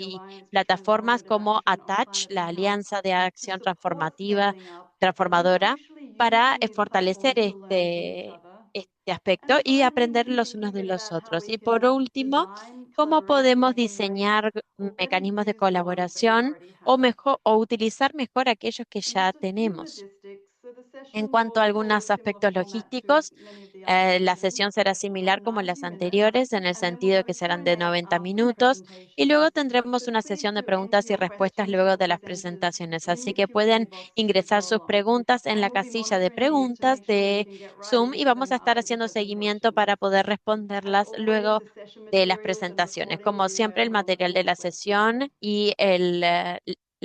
y plataformas como Attach, la Alianza de Acción Transformadora, para fortalecer este aspecto y aprender los unos de los otros. Y por último, cómo podemos diseñar mecanismos de colaboración o utilizar mejor aquellos que ya tenemos. En cuanto a algunos aspectos logísticos, la sesión será similar como las anteriores, en el sentido de que serán de 90 minutos y luego tendremos una sesión de preguntas y respuestas luego de las presentaciones. Así que pueden ingresar sus preguntas en la casilla de preguntas de Zoom y vamos a estar haciendo seguimiento para poder responderlas luego de las presentaciones. Como siempre, el material de la sesión y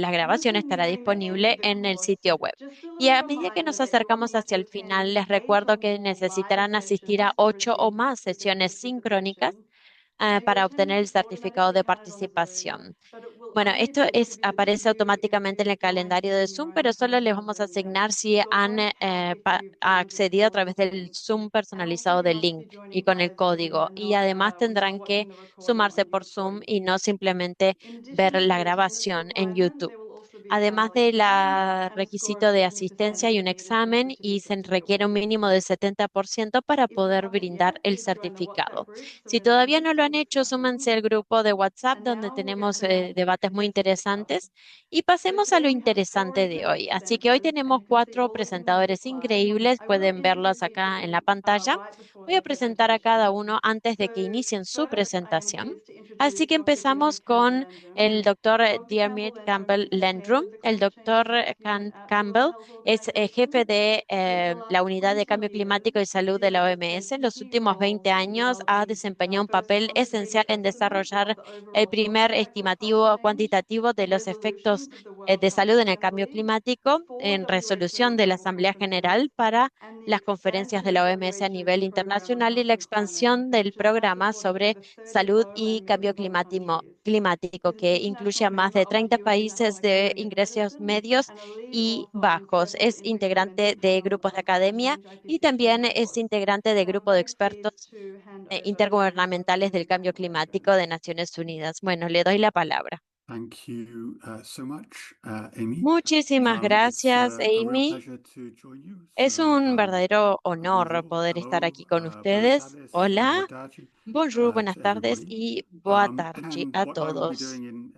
la grabación estará disponible en el sitio web. Y a medida que nos acercamos hacia el final, les recuerdo que necesitarán asistir a 8 o más sesiones sincrónicas para obtener el certificado de participación. Bueno, aparece automáticamente en el calendario de Zoom, pero solo les vamos a asignar si han accedido a través del Zoom personalizado del link y con el código. Y además tendrán que sumarse por Zoom y no simplemente ver la grabación en YouTube. Además del requisito de asistencia y un examen, y se requiere un mínimo del 70% para poder brindar el certificado. Si todavía no lo han hecho, súmense al grupo de WhatsApp donde tenemos debates muy interesantes y pasemos a lo interesante de hoy. Así que hoy tenemos 4 presentadores increíbles, pueden verlos acá en la pantalla. Voy a presentar a cada uno antes de que inicien su presentación. Así que empezamos con el doctor Diarmuid Campbell Landrum. El doctor Campbell es jefe de la Unidad de Cambio Climático y Salud de la OMS. En los últimos 20 años ha desempeñado un papel esencial en desarrollar el primer estimativo cuantitativo de los efectos de salud en el cambio climático en resolución de la Asamblea General para las conferencias de la OMS a nivel internacional y la expansión del programa sobre salud y cambio climático, que incluye a más de 30 países de ingresos medios y bajos. Es integrante de grupos de academia y también es integrante de grupo de expertos intergubernamentales del cambio climático de Naciones Unidas. Bueno, le doy la palabra. Thank you so much, Amy. Muchísimas It's gracias, a real Amy. pleasure to join you. Es So, un verdadero honor bonjour, poder estar hello, aquí con buenas ustedes. tardes, boa Hola, tarde, bonjour, buenas to tardes everybody. y boa tarde And a what I will be todos. doing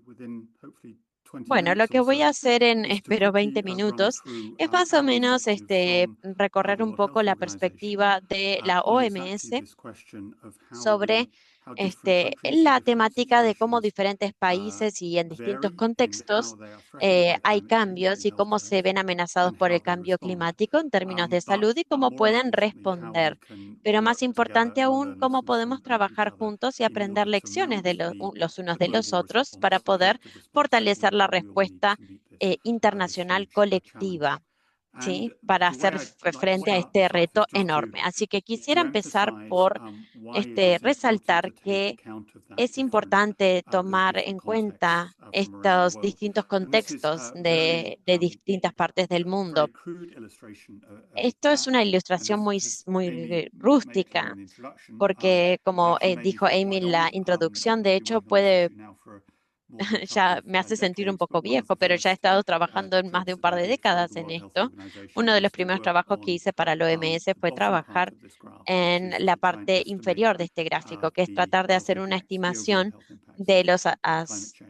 within hopefully 20 Bueno, lo minutes que or voy so a hacer en, is to espero, 20 quickly run minutos through es más o our menos perspective from recorrer the un World poco Health la Organization perspectiva de la on exactly OMS this question of sobre how different countries in la different temática de cómo situations diferentes países y en distintos vary in how contextos they are threatened by hay climate change cambios in y health cómo se terms ven amenazados and por how el they cambio respond. climático en términos de But salud y cómo more pueden importantly, how we responder. can Pero más work together importante and aún, learn cómo lessons podemos from each trabajar other juntos y in aprender order to lecciones de mount los unos the de los global otros para response, the poder collective response that fortalecer la we all need respuesta to meet this internacional huge challenge. colectiva. And ¿Sí? Para the way hacer I'd like to frente a start este this off is reto just enorme. Así que quisiera to empezar emphasize por why it is important resaltar to take que account of that es importante those tomar different en cuenta contexts from around the estos world. distintos And this is contextos a very de distintas partes del very mundo. crude illustration of Esto es that. una And ilustración as muy Amy made clear in rústica, the introduction, porque it como actually made me dijo feel Amy quite en la old. introducción, de I've been hecho working on this puede, issue now for more than a couple ya of me hace sentir un decades, but poco one of viejo, the pero ya he first estado trabajando en más de jobs un that par I de did for décadas the en World Health esto. Organization Uno de was los to primeros work trabajos que on hice para el OMS the fue bottom part trabajar of this graph, which en is la to try and parte estimate inferior de este gráfico, que es the tratar de health hacer una impacts, the overall estimación health impacts de of climate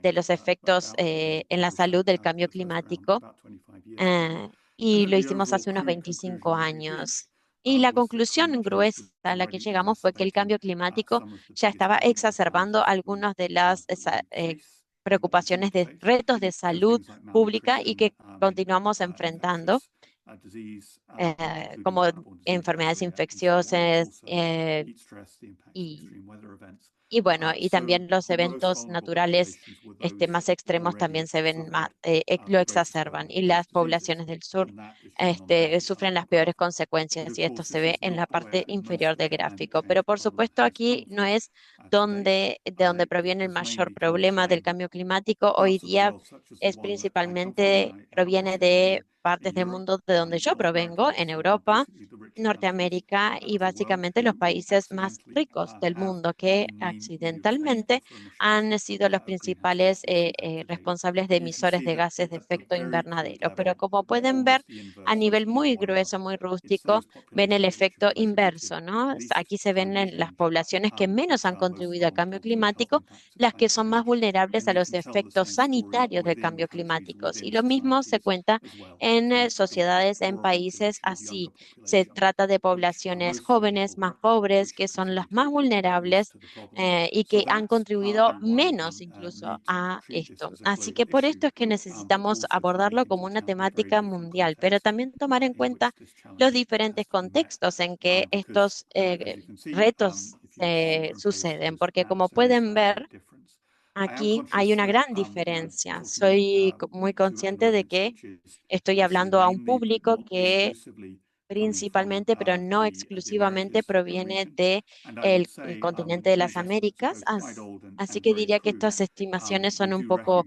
de change, los efectos about en la published that salud del cambio for the first round climático, about 25 years ago. And y lo the hicimos overall hace unos crude 25 conclusion that we reached años. Y la was that conclusión climate change gruesa was a la que already llegamos fue que el exacerbating cambio climático some of the ya biggest estaba public health exacerbando challenges algunos de las that we face and continue preocupaciones to de face. retos de So salud things like pública y malnutrition, que continuamos enfrentando, infectious disease, including como tick-borne disease, enfermedades diarrhea, and so on, but infecciosas also heat stress, the impacts of y extreme weather events. y bueno, y So también los the most eventos vulnerable naturales populations were those más that extremos already también se ven suffered lo the greatest exacerban. burden of Y those las diseases. poblaciones del sur And that is shown on the bottom part sufren of las the graph. peores But consecuencias of y esto course, se this ve is en not la where parte most inferior of the del climate gráfico. Pero change por problem supuesto has aquí come no from es today. de donde It proviene el has mayor mainly come problema del from cambio climático. Hoy parts of the día world, such as the es one that I come from. principalmente, I proviene reside de in partes del Europe, mundo de donde yo North provengo, America, en so Europa, basically the richer countries Norteamérica y of the world básicamente los who países más accidentally ricos del have mundo que accidentalmente, han sido los principales responsables de emisores de gases de efecto invernadero. Pero como pueden ver, a nivel muy grueso, muy rústico, ven el efecto inverso, ¿no? Aquí se ven en las poblaciones que menos han contribuido al cambio climático, las que son más vulnerables a los efectos sanitarios del cambio climático. Y lo mismo se cuenta en sociedades, en países así. Se trata de poblaciones jóvenes, más pobres, que son las más vulnerables y que han contribuido menos incluso a esto. Así que por esto es que necesitamos abordarlo como una temática mundial, pero también tomar en cuenta los diferentes contextos en que estos retos suceden, porque como pueden ver, aquí hay una gran diferencia. Soy muy consciente de que estoy hablando a un público que principalmente, pero no exclusivamente, proviene de el continente de las Américas. Así que diría que estas estimaciones son un poco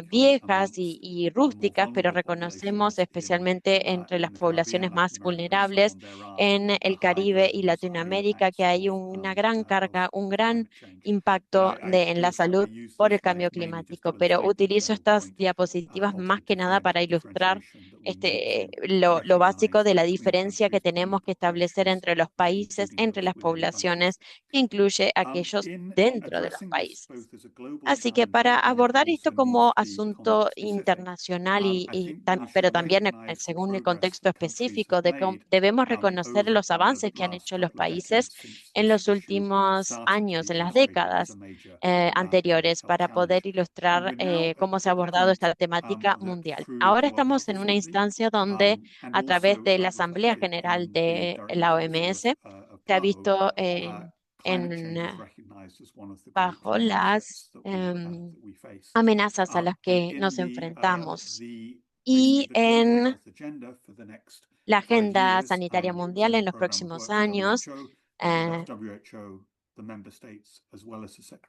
viejas y rústicas, pero reconocemos especialmente entre las poblaciones más vulnerables en el Caribe y Latinoamérica que hay una gran carga, un gran impacto en la salud por el cambio climático. Pero utilizo estas diapositivas más que nada para ilustrar lo básico de la diferencia que tenemos que establecer entre los países, entre las poblaciones, que incluye aquellos dentro de los países. Así que para abordar esto como asunto internacional pero también según el contexto específico de cómo debemos reconocer los avances que han hecho los países en los últimos años, en las décadas anteriores, para poder ilustrar cómo se ha abordado esta temática mundial. Ahora estamos en una instancia donde a través de la Asamblea General de la OMS se ha visto bajo las amenazas a las que nos enfrentamos. Y en la agenda sanitaria mundial en los próximos años, eh,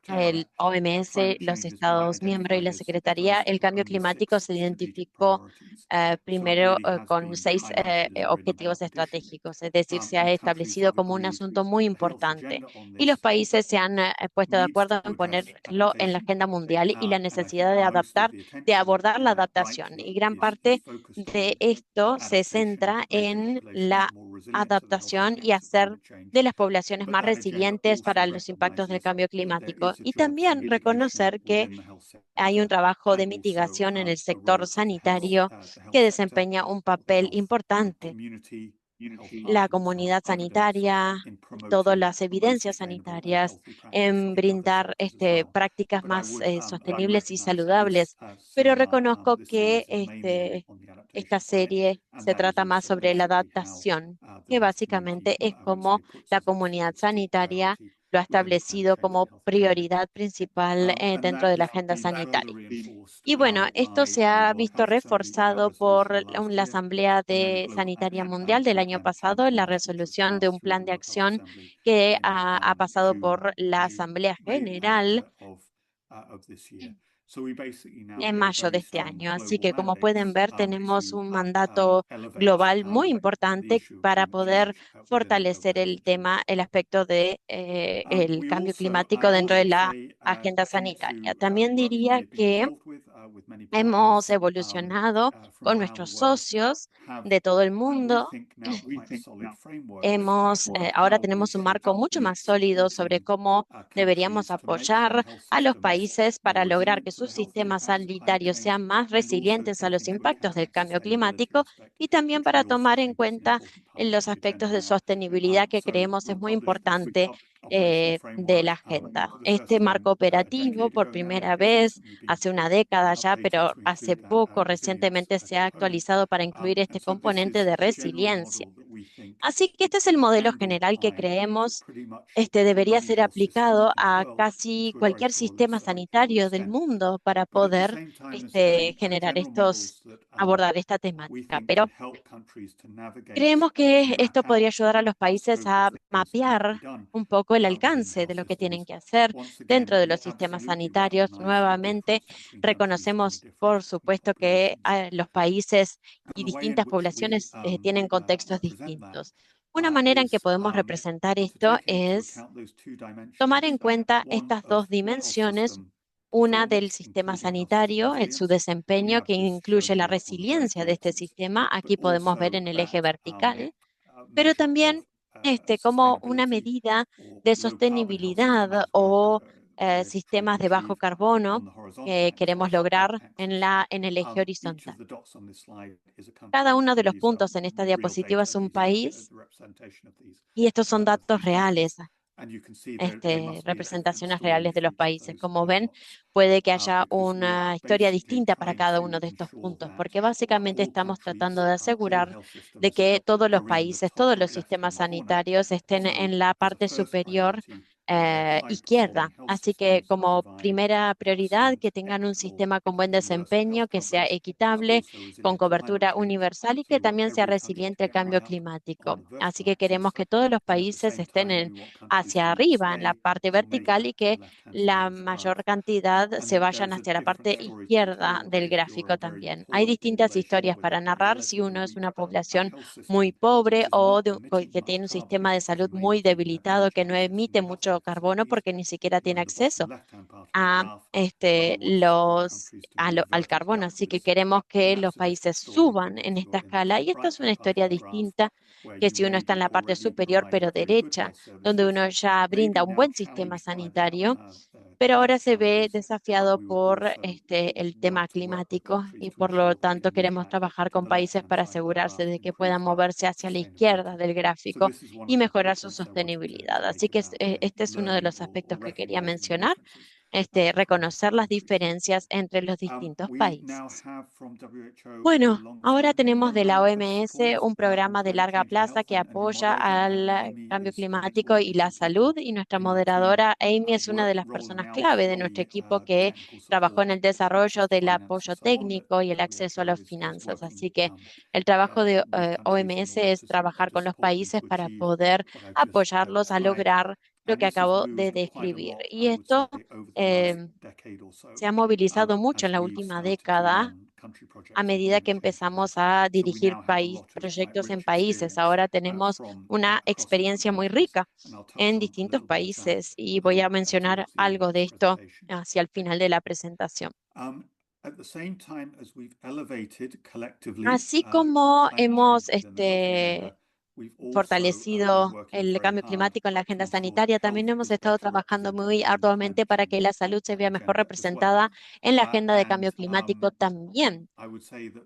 el OMS, los Estados miembros y la Secretaría, el cambio climático se identificó primero con seis objetivos estratégicos, es decir, se ha establecido como un asunto muy importante y los países se han puesto de acuerdo en ponerlo en la agenda mundial y la necesidad de adaptar, de abordar la adaptación. Y gran parte de esto se centra en la adaptación y hacer de las poblaciones más resilientes para los impactos del cambio climático y también reconocer que hay un trabajo de mitigación en el sector sanitario que desempeña un papel importante. La comunidad sanitaria, todas las evidencias sanitarias en brindar prácticas más sostenibles y saludables, pero reconozco que esta serie se trata más sobre la adaptación, que básicamente es como la comunidad sanitaria lo ha establecido como prioridad principal dentro de la agenda sanitaria. Y bueno, esto se ha visto reforzado por la Asamblea Sanitaria Mundial del año pasado, la resolución de un plan de acción que ha pasado por la Asamblea General en mayo de este año. Así que como pueden ver, tenemos un mandato global muy importante para poder fortalecer el tema, el aspecto de el cambio climático dentro de la agenda sanitaria. También diría que hemos evolucionado con nuestros socios de todo el mundo. Ahora tenemos un marco mucho más sólido sobre cómo deberíamos apoyar a los países para lograr que sus sistemas sanitarios sean más resilientes a los impactos del cambio climático y también para tomar en cuenta los aspectos de sostenibilidad que creemos es muy importante de la agenda. Este marco operativo, por primera vez, hace una década ya, pero hace poco, recientemente se ha actualizado para incluir este componente de resiliencia. Así que este es el modelo general que creemos debería ser aplicado a casi cualquier sistema sanitario del mundo para poder abordar esta temática. Pero creemos que esto podría ayudar a los países a mapear un poco el alcance de lo que tienen que hacer dentro de los sistemas sanitarios. Nuevamente, reconocemos, por supuesto, que los países y distintas poblaciones tienen contextos distintos. Una manera en que podemos representar esto es tomar en cuenta estas dos dimensiones, una del sistema sanitario, su desempeño, que incluye la resiliencia de este sistema, aquí podemos ver en el eje vertical, pero también como una medida de sostenibilidad o sistemas de bajo carbono que queremos lograr en el eje horizontal. Cada uno de los puntos en esta diapositiva es un país y estos son datos reales, representaciones reales de los países. Como ven, puede que haya una historia distinta para cada uno de estos puntos, porque básicamente estamos tratando de asegurar de que todos los países, todos los sistemas sanitarios estén en la parte superior izquierda. Así que como primera prioridad, que tengan un sistema con buen desempeño, que sea equitable, con cobertura universal y que también sea resiliente al cambio climático. Así que queremos que todos los países estén hacia arriba, en la parte vertical, y que la mayor cantidad se vayan hacia la parte izquierda del gráfico también. Hay distintas historias para narrar si uno es una población muy pobre o que tiene un sistema de salud muy debilitado que no emite mucho carbono porque ni siquiera tiene acceso a al carbono. Así que queremos que los países suban en esta escala y esta es una historia distinta que si uno está en la parte superior pero derecha, donde uno ya brinda un buen sistema sanitario, pero ahora se ve desafiado por el tema climático y por lo tanto queremos trabajar con países para asegurarse de que puedan moverse hacia la izquierda del gráfico y mejorar su sostenibilidad. Así que este es uno de los aspectos que quería mencionar, reconocer las diferencias entre los distintos We now países. have from WHO a Bueno, ahora long-term tenemos de la commitment to OMS support un programa de climate larga change and plaza health, que and your apoya moderator, al Amy, cambio is a big one climático y la to salud, support. y nuestra In our team, moderadora Amy es una de las rolling personas out clave de nuestro equipo the que technical trabajó en support, el such desarrollo as the del finance and apoyo so on, that técnico y el acceso a WHO las is finanzas. working Así que el trabajo de with countries in order OMS es trabajar to con los support them países to para achieve poder what I've just apoyarlos a described. lograr lo And que this has acabo de moved quite a describir. lot, Y I would say, esto over the last em, decade or so, se ha movilizado mucho as en la we've última started to década run country a projects on medida que climate change and empezamos health. a So we dirigir now have a lot of quite proyectos en rich países. experience Ahora tenemos from una across different experiencia muy countries, rica and I'll touch en on a distintos little bit of that países y voy a mencionar towards the end of algo de this esto presentation. hacia el final de la presentación. Um, at the same time as we've elevated collectively Así como climate change hemos within the health agenda, we've also been fortalecido working el very cambio hard climático en la to agenda ensure sanitaria, health también hemos is estado better trabajando represented muy in the arduamente climate para que change la salud se vea mejor agenda as well. representada en la agenda de cambio And climático también. I would say that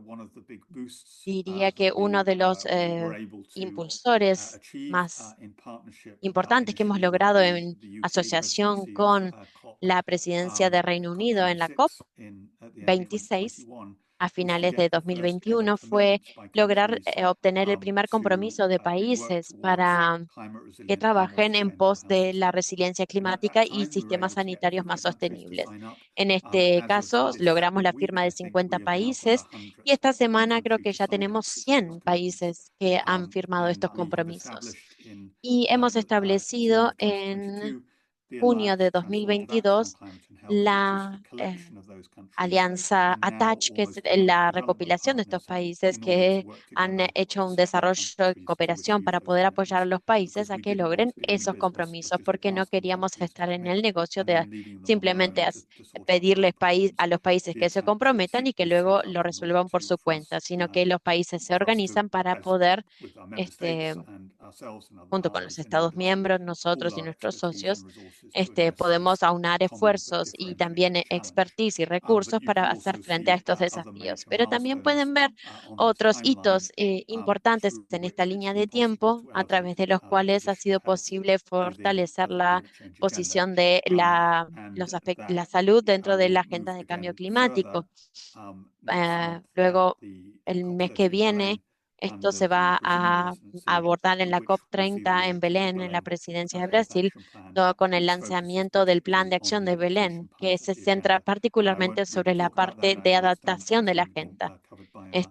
one of the big boosts Diría that que uno de los were able to impulsores achieve más in partnership importantes que hemos initially with logrado en the UK asociación presidency of con la presidencia de Reino Unido en la COP26 at the end of 26 2021 a was to finales de get the first ever 2021 fue commitments by lograr countries obtener el primer to compromiso de work países towards para climate que resilient and more trabajen en sustainable pos health de la systems. resiliencia And at that climática y time, we were sistemas able to get sanitarios más 50 countries to sostenibles. sign up. En este As of caso, this logramos la week, firma de I think 50 we have now got países our 100th y esta semana creo country que to ya sign up, tenemos which is 100 great news. países que han firmado And estos we have compromisos. established in Y hemos establecido en 2022 the junio de Alliance Transformative Action on 2022 Climate and Health, which is the la collection of those countries alianza and now ATACH, que es almost 100 la development recopilación de estos partners países in order to que work han together hecho to un support desarrollo de countries to cooperación achieve para those poder apoyar a commitments los países because a we que didn't want logren to be in the esos business of compromisos, just porque no asking queríamos countries to estar en commit el negocio and de then leaving them on their simplemente own to sort out their pedirles own problems. a los países The que se attempt was comprometan y que to luego set up lo in order resuelvan por su cuenta, sino que los países se for us to, organizan para as poder with our member este, states and ourselves and other junto con los partners, in Estados order to miembros, pool nosotros y our nuestros expertise and socios, resources to address podemos this aunar common but esfuerzos y también differentiated challenge. expertise y But recursos you para can hacer also frente a see estos other desafíos. major Pero también milestones pueden ver on the otros timeline hitos importantes through en esta which línea it's de been possible tiempo, to a través de elevate los the cuales ha position of sido health posible within fortalecer the la climate change agenda. posición de And la that salud I dentro de la will agenda move de cambio again further climático. next month at Luego, the el mes que COP30 in viene, Berlin esto under se the va Brazilian a presidency, abordar en at la which we'll see the COP30 en launch of the Belén, en la Berlin presidencia de Health Brasil, Action Plan, con el which focuses lanzamiento del plan particularly de on acción the de Belén, adaptation que part of se the centra agenda. But I won't particularmente really sobre la talk about that parte now. de That's adaptación de la something agenda. covered by our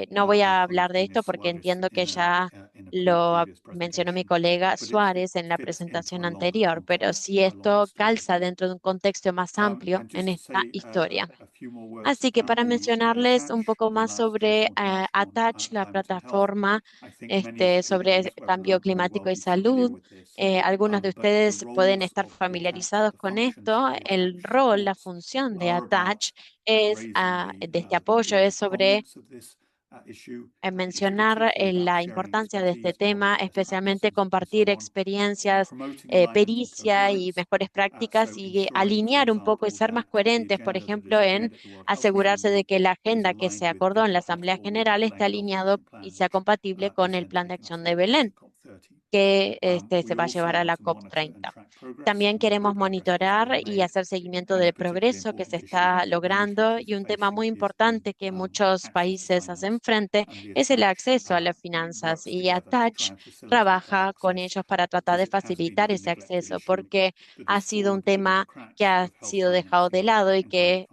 No voy our a hablar colleague de esto Ines porque Suarez entiendo que ya mencionó mi colega Suárez en la presentación anterior, pero si esto calza dentro de un contexto más amplio en esta historia. Así que para mencionarles un poco más sobre Attach, la plataforma sobre cambio climático y salud, algunos de ustedes pueden estar familiarizados con esto. El rol, la función de Attach es, de este apoyo, es sobre mencionar la importancia de este tema, especialmente compartir experiencias, pericia y mejores prácticas y alinear un poco y ser más coherentes, por ejemplo, en asegurarse de que la agenda que se acordó en la Asamblea General esté alineado y sea compatible con el Plan de Acción de Belén que se va a llevar a la COP30. También queremos monitorar y hacer seguimiento del progreso que se está logrando y un tema muy importante que muchos países hacen frente es el acceso a las finanzas y Attach trabaja con ellos para tratar de facilitar ese acceso porque ha sido un tema que ha sido dejado de lado y que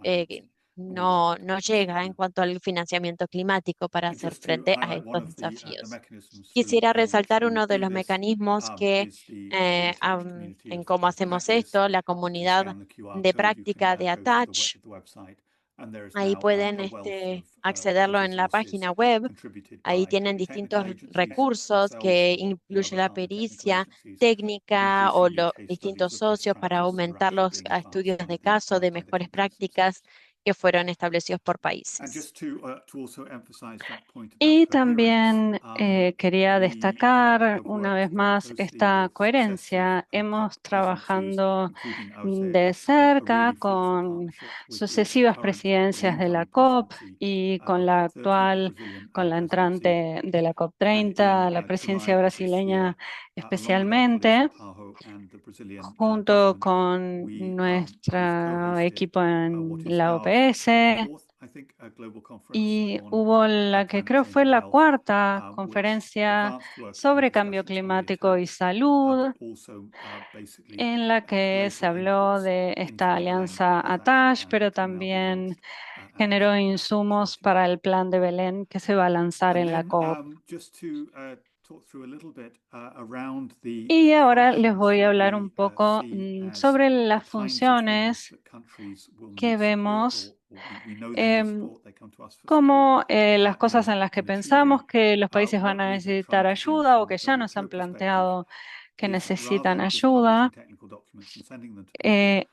no llega en cuanto al financiamiento climático para hacer frente a estos desafíos. Quisiera resaltar uno de los mecanismos que, en cómo hacemos esto, la comunidad de práctica de Attach. Ahí pueden accederlo en la página web. Ahí tienen distintos recursos que incluye la pericia técnica o los distintos socios para aumentar los estudios de caso de mejores prácticas que fueron establecidos por países. Y también quería destacar una vez más esta coherencia. Hemos trabajando de cerca con sucesivas presidencias de la COP y con la actual, con la entrante de la COP30, la presidencia brasileña especialmente, junto con nuestro equipo en la OPS. Y hubo la que creo fue la cuarta conferencia sobre cambio climático y salud, en la que se habló de esta alianza ATASH, pero también generó insumos para el plan de Belén que se va a lanzar en la COP. Y ahora les voy a hablar un poco sobre las funciones que vemos como las cosas en las que pensamos que los países van a necesitar ayuda o que ya nos han planteado que necesitan ayuda.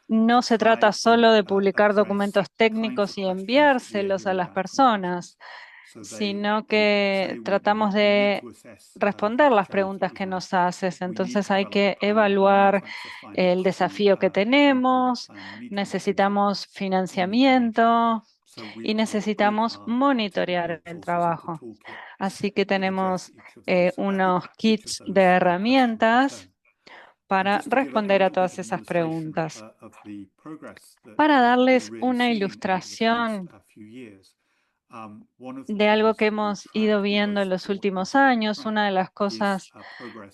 No se trata solo de publicar documentos técnicos y enviárselos a las personas, sino que tratamos de responder las preguntas que nos haces. Entonces hay que evaluar el desafío que tenemos, necesitamos financiamiento y necesitamos monitorear el trabajo. Así que tenemos unos kits de herramientas para responder a todas esas preguntas. Para darles una ilustración de algo que hemos ido viendo en los últimos años, una de las cosas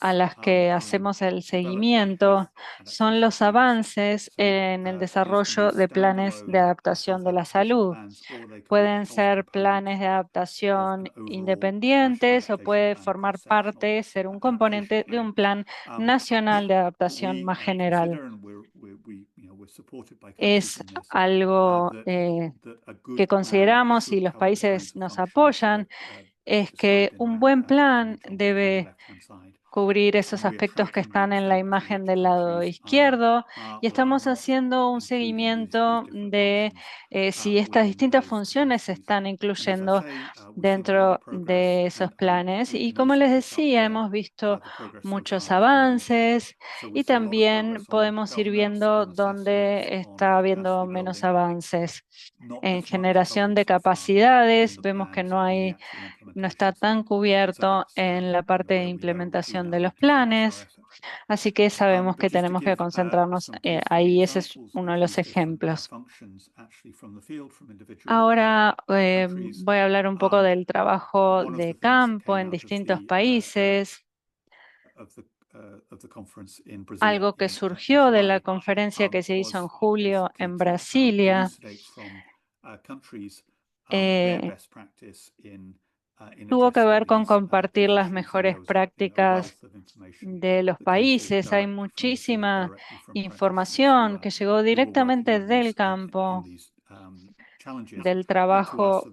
a las que hacemos el seguimiento son los avances en el desarrollo de planes de adaptación de la salud. Pueden ser planes de adaptación independientes o puede formar parte, ser un componente de un plan nacional de adaptación más general. Es algo que consideramos y los países nos apoyan, es que un buen plan debe cubrir esos aspectos que están en la imagen del lado izquierdo y estamos haciendo un seguimiento de si estas distintas funciones se están incluyendo dentro de esos planes. Y como les decía, hemos visto muchos avances y también podemos ir viendo dónde está habiendo menos avances. En generación de capacidades, vemos que no está tan cubierto en la parte de implementación de los planes, así que sabemos que tenemos que concentrarnos ahí. Ese es uno de los ejemplos. Ahora voy a hablar un poco del trabajo de campo en distintos países. Algo que surgió de la conferencia que se hizo en julio en Brasilia tuvo que ver con compartir las mejores prácticas de los países. Hay muchísima información que llegó directamente del campo, del trabajo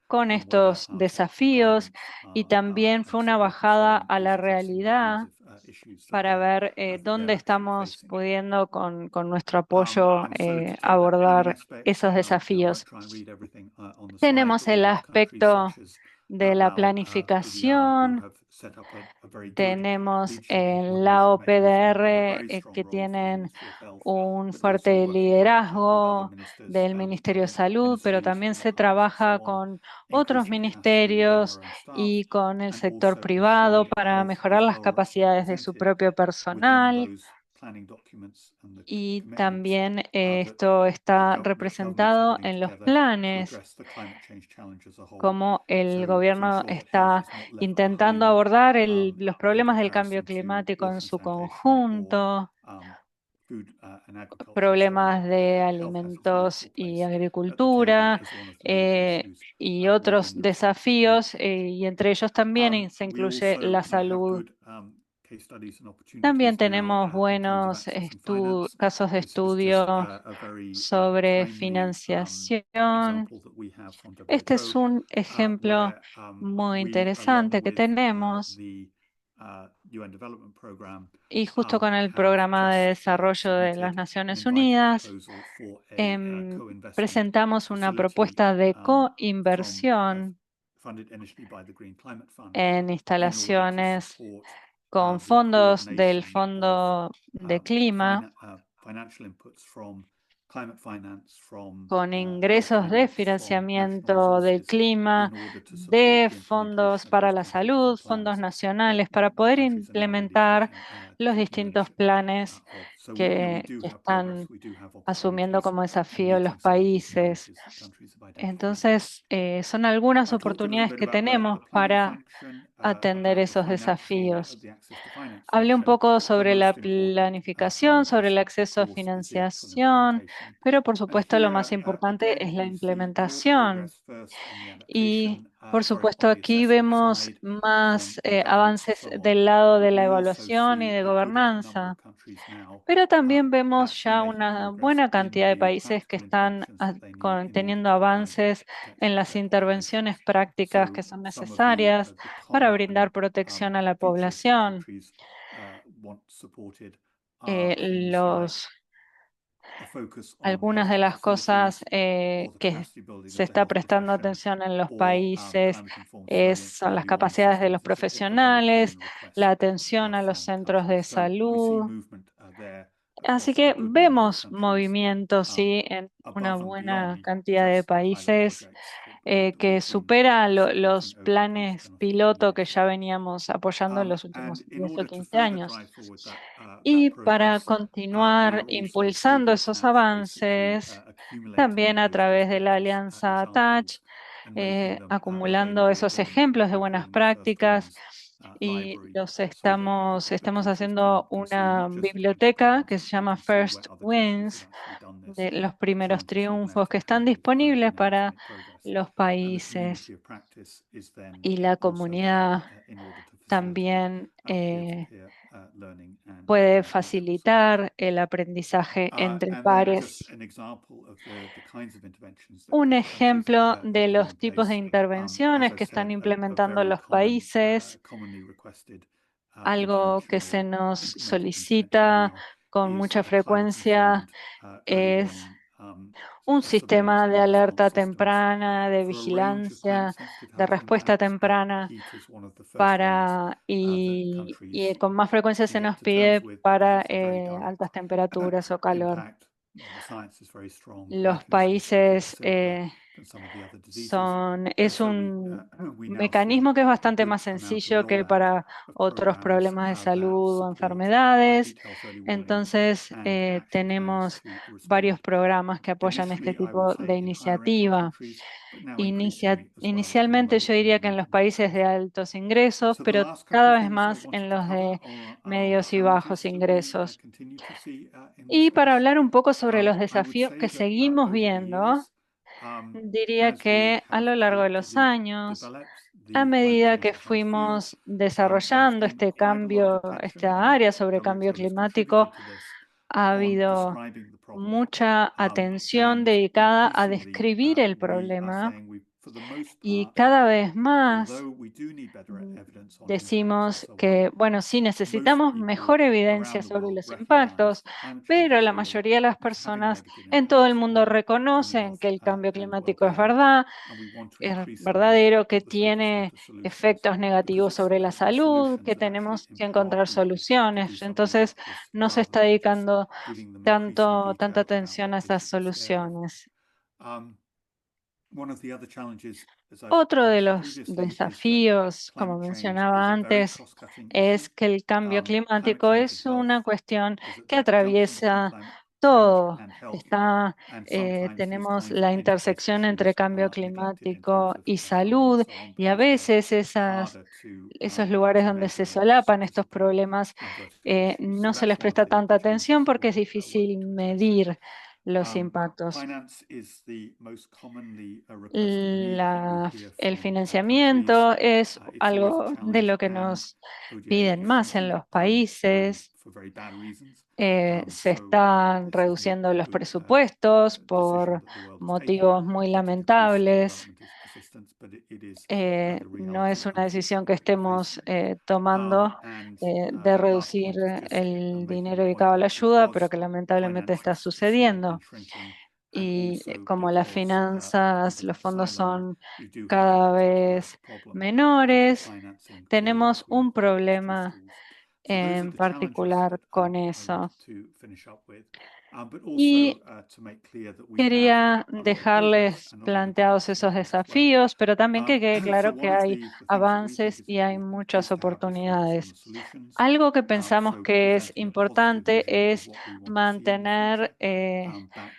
con estos desafíos, y también fue una bajada a la realidad para ver dónde estamos pudiendo con nuestro apoyo abordar esos desafíos. Tenemos el aspecto de la planificación, tenemos la OPDR que tienen un fuerte liderazgo del Ministerio de Salud, pero también se trabaja con otros ministerios y con el sector privado para mejorar las capacidades de su propio personal. Y también esto está representado en los planes, como el gobierno está intentando abordar los problemas del cambio climático en su conjunto, problemas de alimentos y agricultura, y otros desafíos, y entre ellos también se incluye la salud. También tenemos buenos casos de estudio sobre financiación. Este es un ejemplo muy interesante que tenemos, y justo con el Programa de Desarrollo de las Naciones Unidas presentamos una propuesta de coinversión en instalaciones con fondos del Fondo de Clima, con ingresos de financiamiento del clima, de fondos para la salud, fondos nacionales, para poder implementar los distintos planes que están asumiendo como desafío los países. Entonces, son algunas oportunidades que tenemos para atender esos desafíos. Hablé un poco sobre la planificación, sobre el acceso a financiación, pero por supuesto lo más importante es la implementación. Y por supuesto aquí vemos más avances del lado de la evaluación y de gobernanza, pero también vemos ya una buena cantidad de países que están teniendo avances en las intervenciones prácticas que son necesarias para brindar protección a la población. Algunas de las cosas que se está prestando atención en los países son las capacidades de los profesionales, la atención a los centros de salud. Así que vemos movimientos, sí, en una buena cantidad de países que supera los planes piloto que ya veníamos apoyando en los últimos 10 o 15 años. Y para continuar impulsando esos avances, también a través de la alianza Touch, acumulando esos ejemplos de buenas prácticas, y estamos haciendo una biblioteca que se llama First Wins, de los primeros triunfos, que están disponibles para los países y la comunidad. También puede facilitar el aprendizaje entre pares. Un ejemplo de los tipos de intervenciones que están implementando los países, algo que se nos solicita con mucha frecuencia, es un sistema de alerta temprana, de vigilancia, de respuesta temprana y con más frecuencia se nos pide para altas temperaturas o calor. Los países es un mecanismo que es bastante más sencillo que para otros problemas de salud o enfermedades. Entonces, tenemos varios programas que apoyan este tipo de iniciativa. Inicialmente yo diría que en los países de altos ingresos, pero cada vez más en los de medios y bajos ingresos. Y para hablar un poco sobre los desafíos que seguimos viendo, Diría que a lo largo de los años, a medida que fuimos desarrollando este cambio, esta área sobre cambio climático, ha habido mucha atención dedicada a describir el problema y cada vez más decimos que, bueno, sí necesitamos mejor evidencia sobre los impactos, pero la mayoría de las personas en todo el mundo reconocen que el cambio climático es verdadero, que tiene efectos negativos sobre la salud, que tenemos que encontrar soluciones. Entonces, no se está dedicando tanta atención a esas soluciones. Otro de los desafíos, como mencionaba antes, es que el cambio climático es una cuestión que atraviesa todo. Tenemos la intersección entre cambio climático y salud, y a veces esos lugares donde se solapan estos problemas no se les presta tanta atención porque es difícil medir los impactos. El financiamiento es algo de lo que nos piden más en los países. Se están reduciendo los presupuestos por motivos muy lamentables. No es una decisión que estemos tomando de reducir el dinero dedicado a la ayuda, pero que lamentablemente está sucediendo. Y como las finanzas, los fondos son cada vez menores, tenemos un problema en particular con eso. Y quería dejarles planteados esos desafíos, pero también que quede claro que hay avances y hay muchas oportunidades. Algo que pensamos que es importante es mantener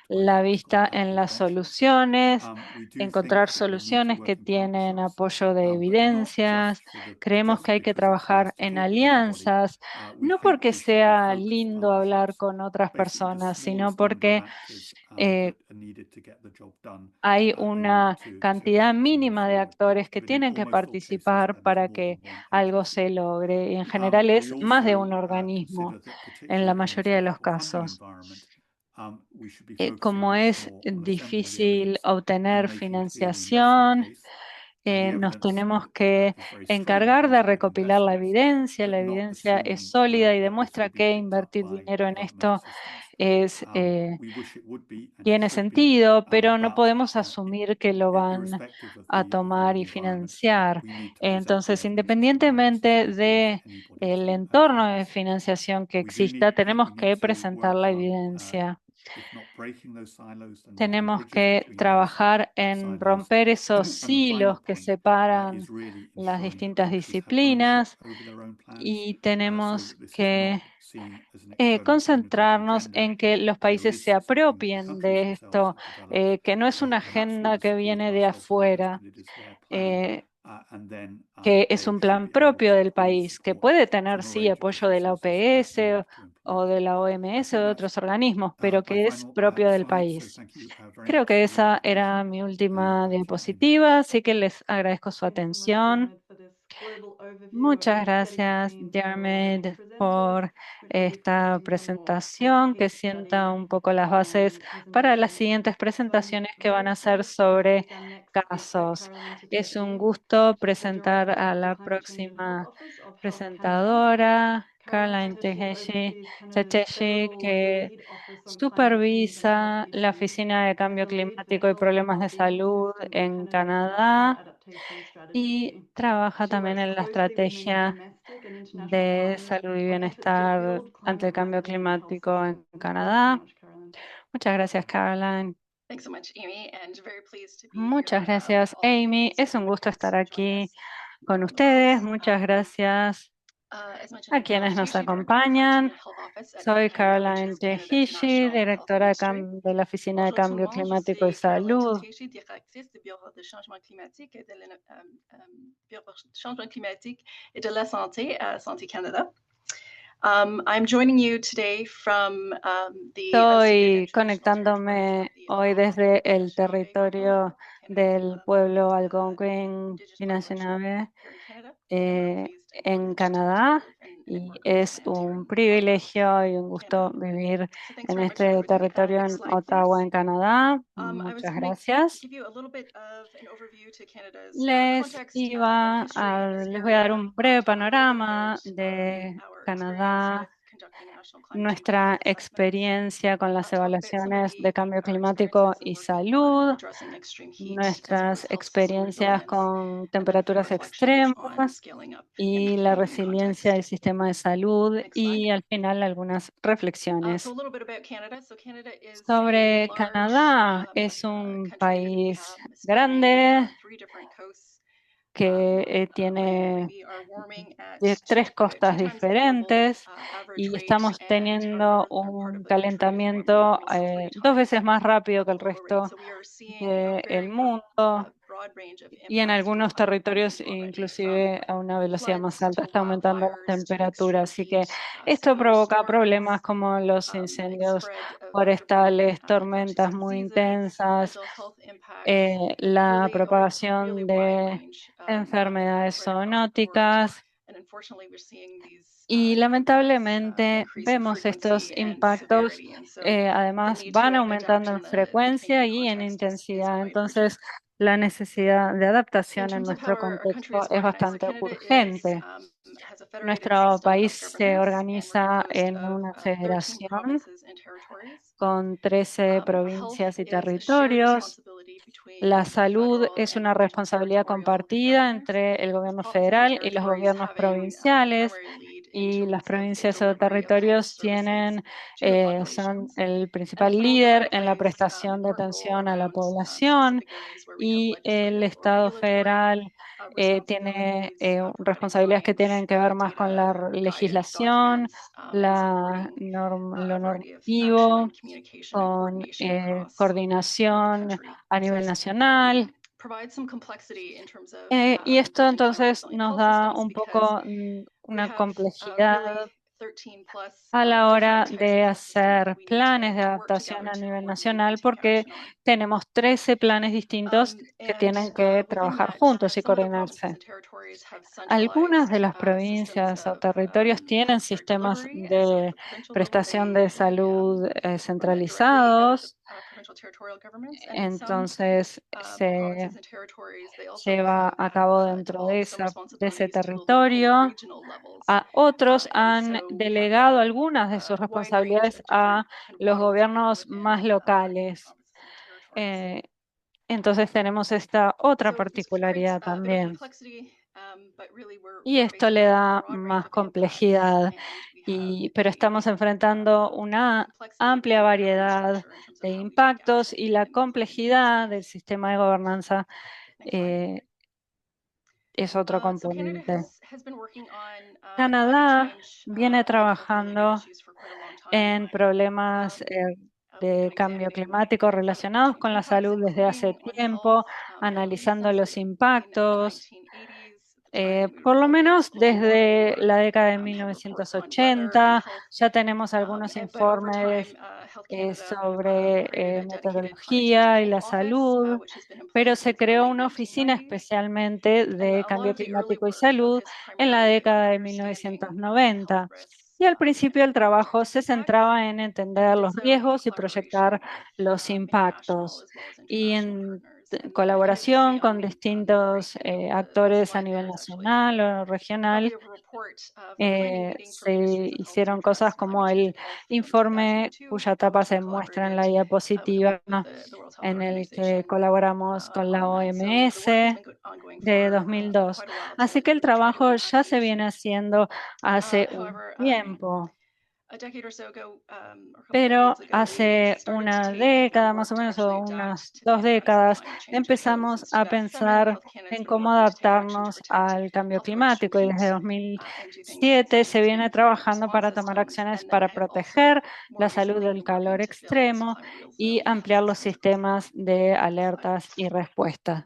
la vista en las soluciones, encontrar soluciones que tienen apoyo de evidencias. Creemos que hay que trabajar en alianzas, no porque sea lindo hablar con otras personas, sino porque hay una cantidad mínima de actores que tienen que participar para que algo se logre. Y en general es más de un organismo en la mayoría de los casos. Como es difícil obtener financiación, nos tenemos que encargar de recopilar la evidencia. La evidencia es sólida y demuestra que invertir dinero en esto tiene sentido, pero no podemos asumir que lo van a tomar y financiar. Entonces, independientemente del entorno de financiación que exista, tenemos que presentar la evidencia. Tenemos que trabajar en romper esos silos que separan las distintas disciplinas y tenemos que concentrarnos en que los países se apropien de esto, que no es una agenda que viene de afuera, que es un plan propio del país, que puede tener, sí, apoyo de la OPS o de la OMS o de otros organismos, pero que es propio del país. Creo que esa era mi última diapositiva, así que les agradezco su atención. Muchas gracias, Diarmaid, por esta presentación que sienta un poco las bases para las siguientes presentaciones que van a ser sobre casos. Es un gusto presentar a la próxima presentadora, Caroline Teheshi, que supervisa la Oficina de Cambio Climático y Problemas de Salud en Canadá y trabaja también en la estrategia de salud y bienestar ante el cambio climático en Canadá. Muchas gracias, Caroline. Muchas gracias, Amy. Es un gusto estar aquí con ustedes. Muchas gracias a quienes nos acompañan. Soy Caroline Tehishi, directora de la Oficina de Cambio Climático y Salud. Changement climatique et de la santé à Santé Canada. I'm joining you today from the unceded Estoy and traditional territories of conectándome the hoy Algonquin, desde el Anishinaabe group territorio of Canada's del pueblo leading Algonquin Indigenous population Anishinaabe here in Canada, and we're pleased and en privileged to Canadá, live and y work on this es land here un in Ottawa, privilegio y un gusto Canada. vivir So thanks en very much for este everything. territorio Next en slide, Ottawa, please. en Canadá. I was Muchas going to gracias. give you a little bit of an overview to Canada's Les context and history in this les voy a dar area. un breve Talk a little bit about panorama de our experience Canadá, with conducting national climate change risk nuestra assessments. experiencia con las Talk about some of evaluaciones de cambio our climático experiences of y working on salud, addressing extreme heat as it nuestras relates to solar experiencias resilience, con and then a few temperaturas reflections on extremas scaling up in the y la Canadian resiliencia context. del sistema de salud, Next slide. y al final algunas So reflexiones. a little bit about Canada. So Canada is a Sobre large Canadá, es un country país spanning grande 3 different coasts. que Right, tiene we are warming at de 3 about 2 costas times the global diferentes average y rate, estamos and teniendo our part of un the country is warming calentamiento almost 3 2 veces times más rápido que the el global rate. resto So we are seeing a del very mundo, broad range of y en impacts from algunos climate on territorios people already, from inclusive a una velocidad más floods alta to está aumentando la wildfires to temperatura. extreme Así heat, que esto severe provoca problemas storms, como los incendios spread of airborne forestales, infectious tormentas muy diseases, intensas, mental health impacts, la really propagación wide de range of enfermedades impacts right across the board. zoonóticas. And unfortunately, we're seeing these Y impacts lamentablemente increase in vemos estos frequency and impactos, severity. And so the además need van to adapt aumentando en in the frecuencia Canadian y en context is intensidad. quite urgent. Entonces, la necesidad de In adaptación en terms of how nuestro our country is contexto es organized, bastante Canada urgente. has a federated Nuestro system país of se governance, and we're organiza composed en of una 13 federación provinces and territories. con 13 Health provincias y is a shared territorios. responsibility La between the salud federal es and una the regional responsabilidad territorial compartida governments. entre el gobierno The provinces and federal y los territories gobiernos have a provinciales, primary lead in y las terms of the provincias o delivery of health territorios services to the son populations. el And the principal federal líder government en la plays an prestación de important role atención a la around población, specific areas where we have y el legislative or Estado regulatory federal tiene responsibilities, providing responsabilidades que science, tienen que ver más con la data, guidance, legislación, documents, and supporting lo a variety of action normativo, and communication and con coordination across the coordinación country. a nivel nacional. Provide some complexity in terms of Y esto building climate entonces resilient nos health da systems, un because poco we una have complejidad really 13 plus a la hora different types of de health systems that hacer we need planes de to work adaptación together a to nivel coordinate and nacional, take porque action on. tenemos 13 planes distintos que And tienen que within trabajar that, juntos y some of the provinces coordinarse. and territories have Algunas de centralized las systems provincias o of territorios tienen healthcare sistemas delivery, and so at de the provincial level, prestación de they salud implement directly out of the centralizados. provincial territorial governments, and in some Entonces se provinces and territories, they also lleva a have cabo dentro de, devolved some de ese responsibilities to the local or territorio. regional levels. A otros And han so we have delegado algunas de sus a wide range responsabilidades of a different kind of los models gobiernos within más our locales. provinces and territories. Eh, entonces tenemos esta otra So this creates particularidad a bit of también. complexity, but really Y we're esto facing le a da broad range más of impacts, complejidad, and we have pero estamos enfrentando una complexity amplia within the governance variedad structure in terms of de how we take impactos, action y la and implement these complejidad del plans. sistema de gobernanza Next slide. es otro So Canada componente. has been working on climate Canadá change viene and health-related trabajando issues for quite a long time. en problemas We've de been cambio examining climático climate relacionados change con la impacts, salud desde hace including on health, tiempo, and released analizando since los the late impactos, 1980s. At the time, we were por lo menos focused a lot desde more, la década de had reports on weather and 1980. health, Ya tenemos algunos but over informes time, Health Canada sobre created a dedicated climate change meteorología y health la office, salud, which has been in pero place se since the creó late una oficina 1990s. especialmente And de a lot cambio of the early climático y work salud focused en la primarily on década de understanding health 1990. risks Y al and principio el projecting trabajo those se impacts. centraba en And we entender did los so in riesgos y proyectar collaboration with los international impactos, as well as y international en partners. And here you see colaboración on con the right distintos hand of the actores a slide there nivel is actually nacional o a copy regional. of a report from a planning meeting for Se ministers of health to hicieron cosas address como climate change el and health from informe 2002, cuya tapa which we se muestra en la collaborated with diapositiva, the World Health en el que Organization colaboramos con la on that. So the work has OMS been ongoing de for 2002. quite a while Así que el to try to trabajo enact ya se these. viene haciendo hace un However, tiempo. a decade or so ago, or a couple Pero decades ago, we hace started to una take década work más o to menos, o actually adapt unas to the 2 impacts of décadas, climate change. And empezamos since a 2007, pensar Health Canada has en been one cómo of the first to take action to adaptarnos protect al cambio health from extreme climático, y desde heat and do things 2007 se to viene implement trabajando response para tomar systems, acciones and then para have also proteger more la salud recently del been calor working to build extremo climate y resilient ampliar health los systems. sistemas de Next slide. alertas y respuestas.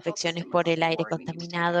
infecciones por el aire contaminado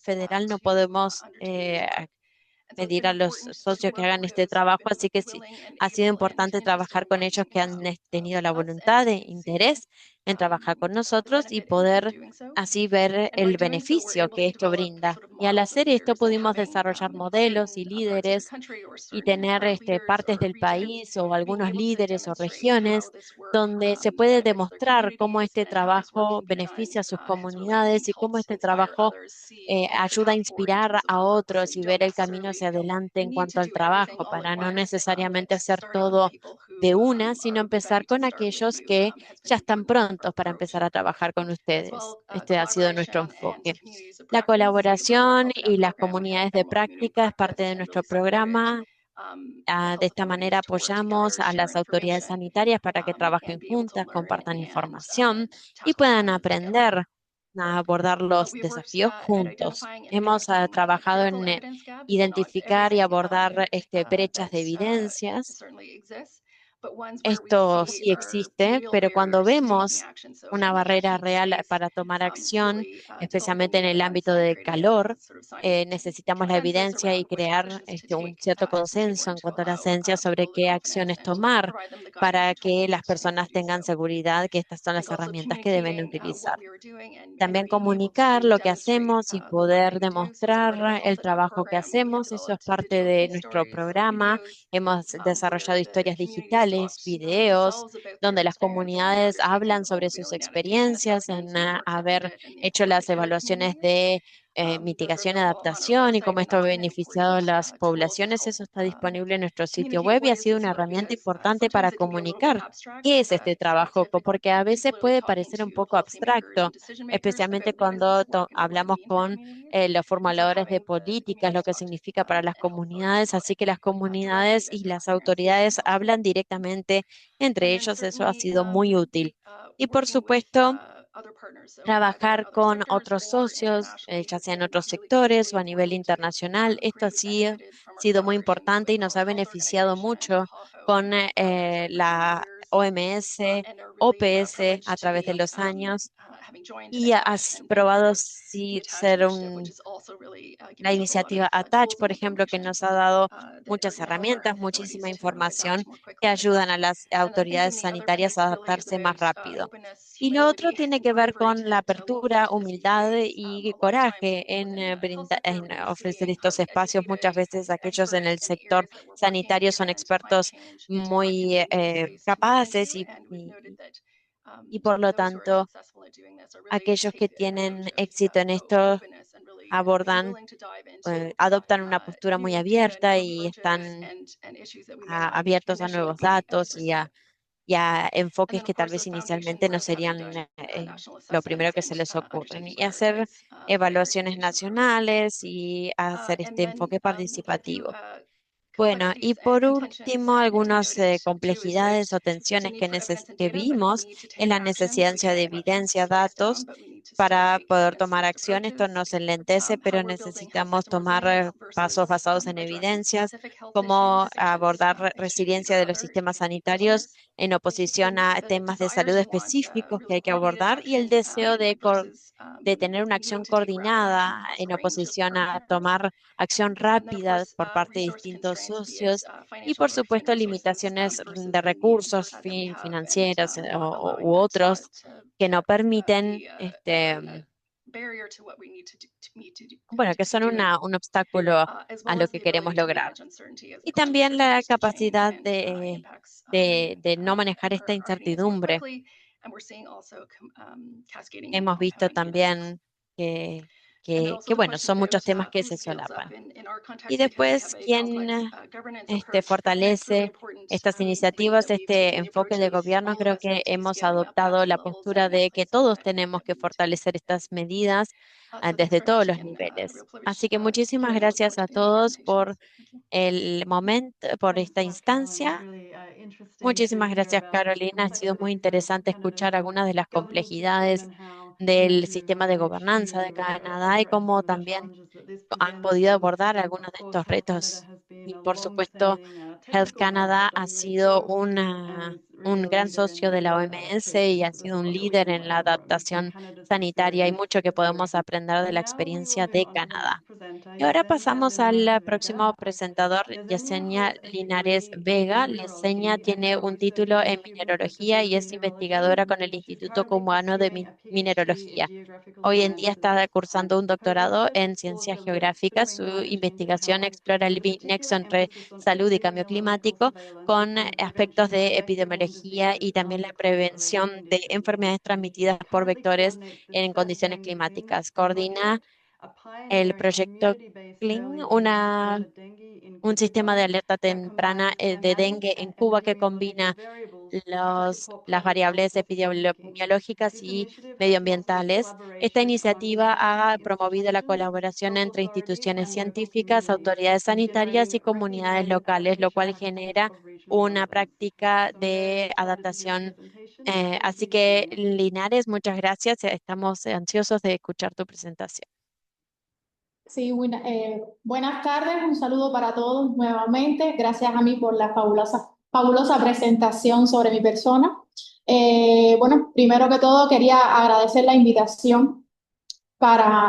federal no podemos pedir a los socios que hagan este trabajo, así que sí, ha sido importante trabajar con ellos que han tenido la voluntad e interés en trabajar con nosotros y poder así ver el beneficio que esto brinda. Y al hacer esto pudimos desarrollar modelos y líderes y tener partes del país o algunos líderes o regiones donde se puede demostrar cómo este trabajo beneficia a sus comunidades y cómo este trabajo ayuda a inspirar a otros y ver el camino hacia adelante en cuanto al trabajo, para no necesariamente hacer todo de una, sino empezar con aquellos que ya están prontos para empezar a trabajar con ustedes. Este ha sido nuestro enfoque. La colaboración y las comunidades de práctica es parte de nuestro programa. De esta manera apoyamos a las autoridades sanitarias para que trabajen juntas, compartan información y puedan aprender a abordar los desafíos juntos. Hemos trabajado en identificar y abordar brechas de evidencias. Esto sí existe, pero cuando vemos una barrera real para tomar acción, especialmente en el ámbito del calor, necesitamos la evidencia y crear un cierto consenso en cuanto a la ciencia sobre qué acciones tomar para que las personas tengan seguridad que estas son las herramientas que deben utilizar. También comunicar lo que hacemos y poder demostrar el trabajo que hacemos. Eso es parte de nuestro programa. Hemos desarrollado historias digitales, videos, donde las comunidades hablan sobre sus experiencias en haber hecho las evaluaciones de mitigación y adaptación y cómo esto ha beneficiado a las poblaciones. Eso está disponible en nuestro sitio web y ha sido una herramienta importante para comunicar qué es este trabajo, porque a veces puede parecer un poco abstracto, especialmente cuando hablamos con los formuladores de políticas, lo que significa para las comunidades. Así que las comunidades y las autoridades hablan directamente entre ellos. Eso ha sido muy útil. Y por supuesto, trabajar con otros socios, ya sea en otros sectores o a nivel internacional. Esto ha sido muy importante y nos ha beneficiado mucho con la OMS, OPS a través de los años. Y has probado si ser la iniciativa Attach, por ejemplo, que nos ha dado muchas herramientas, muchísima información que ayudan a las autoridades sanitarias a adaptarse más rápido. Y lo otro tiene que ver con la apertura, humildad y coraje en ofrecer estos espacios. Muchas veces aquellos en el sector sanitario son expertos muy capaces y por lo tanto aquellos que tienen éxito en esto abordan, adoptan una postura muy abierta y están abiertos a nuevos datos y a enfoques que tal vez inicialmente no serían lo primero que se les ocurren. Y hacer evaluaciones nacionales y hacer este enfoque participativo. Bueno, y por último, algunas complejidades o tensiones que vimos en la necesidad de evidencia, datos para poder tomar acción. Esto nos enlentece, pero necesitamos tomar pasos basados en evidencias, como abordar resiliencia de los sistemas sanitarios en oposición a temas de salud específicos que hay que abordar y el deseo de tener una acción coordinada en oposición a tomar acción rápida por parte de distintos socios y, por supuesto, limitaciones de recursos financieros u otros que no permiten, bueno, que son un obstáculo a lo que queremos lograr. Y también la capacidad de no manejar esta incertidumbre. Hemos visto también que, bueno, son muchos temas que se solapan. Y después, ¿quién fortalece estas iniciativas, este enfoque de gobierno? Creo que hemos adoptado la postura de que todos tenemos que fortalecer estas medidas desde todos los niveles. Así que muchísimas gracias a todos por el momento, por esta instancia. Muchísimas gracias, Carolina. Ha sido muy interesante escuchar algunas de las complejidades del sistema de gobernanza de Canadá y cómo también han podido abordar algunos de estos retos. Y por supuesto, Health Canada ha sido un gran socio de la OMS y ha sido un líder en la adaptación sanitaria. Hay mucho que podemos aprender de la experiencia de Canadá. Y ahora pasamos al próximo presentador, Yesenia Linares Vega. Yesenia tiene un título en mineralogía y es investigadora con el Instituto Cubano de Mineralogía. Hoy en día está cursando un doctorado en ciencias geográficas. Su investigación explora el nexo entre salud y cambio climático con aspectos de epidemiología y también la prevención de enfermedades transmitidas por vectores en condiciones climáticas. Coordina el proyecto CLEAN, un sistema de alerta temprana de dengue en Cuba que combina las variables epidemiológicas y medioambientales. Esta iniciativa ha promovido la colaboración entre instituciones científicas, autoridades sanitarias y comunidades locales, lo cual genera una práctica de adaptación. Así que, Linares, muchas gracias. Estamos ansiosos de escuchar tu presentación. Sí, buenas tardes, un saludo para todos nuevamente. Gracias a mí por la fabulosa presentación sobre mi persona. Bueno, primero que todo quería agradecer la invitación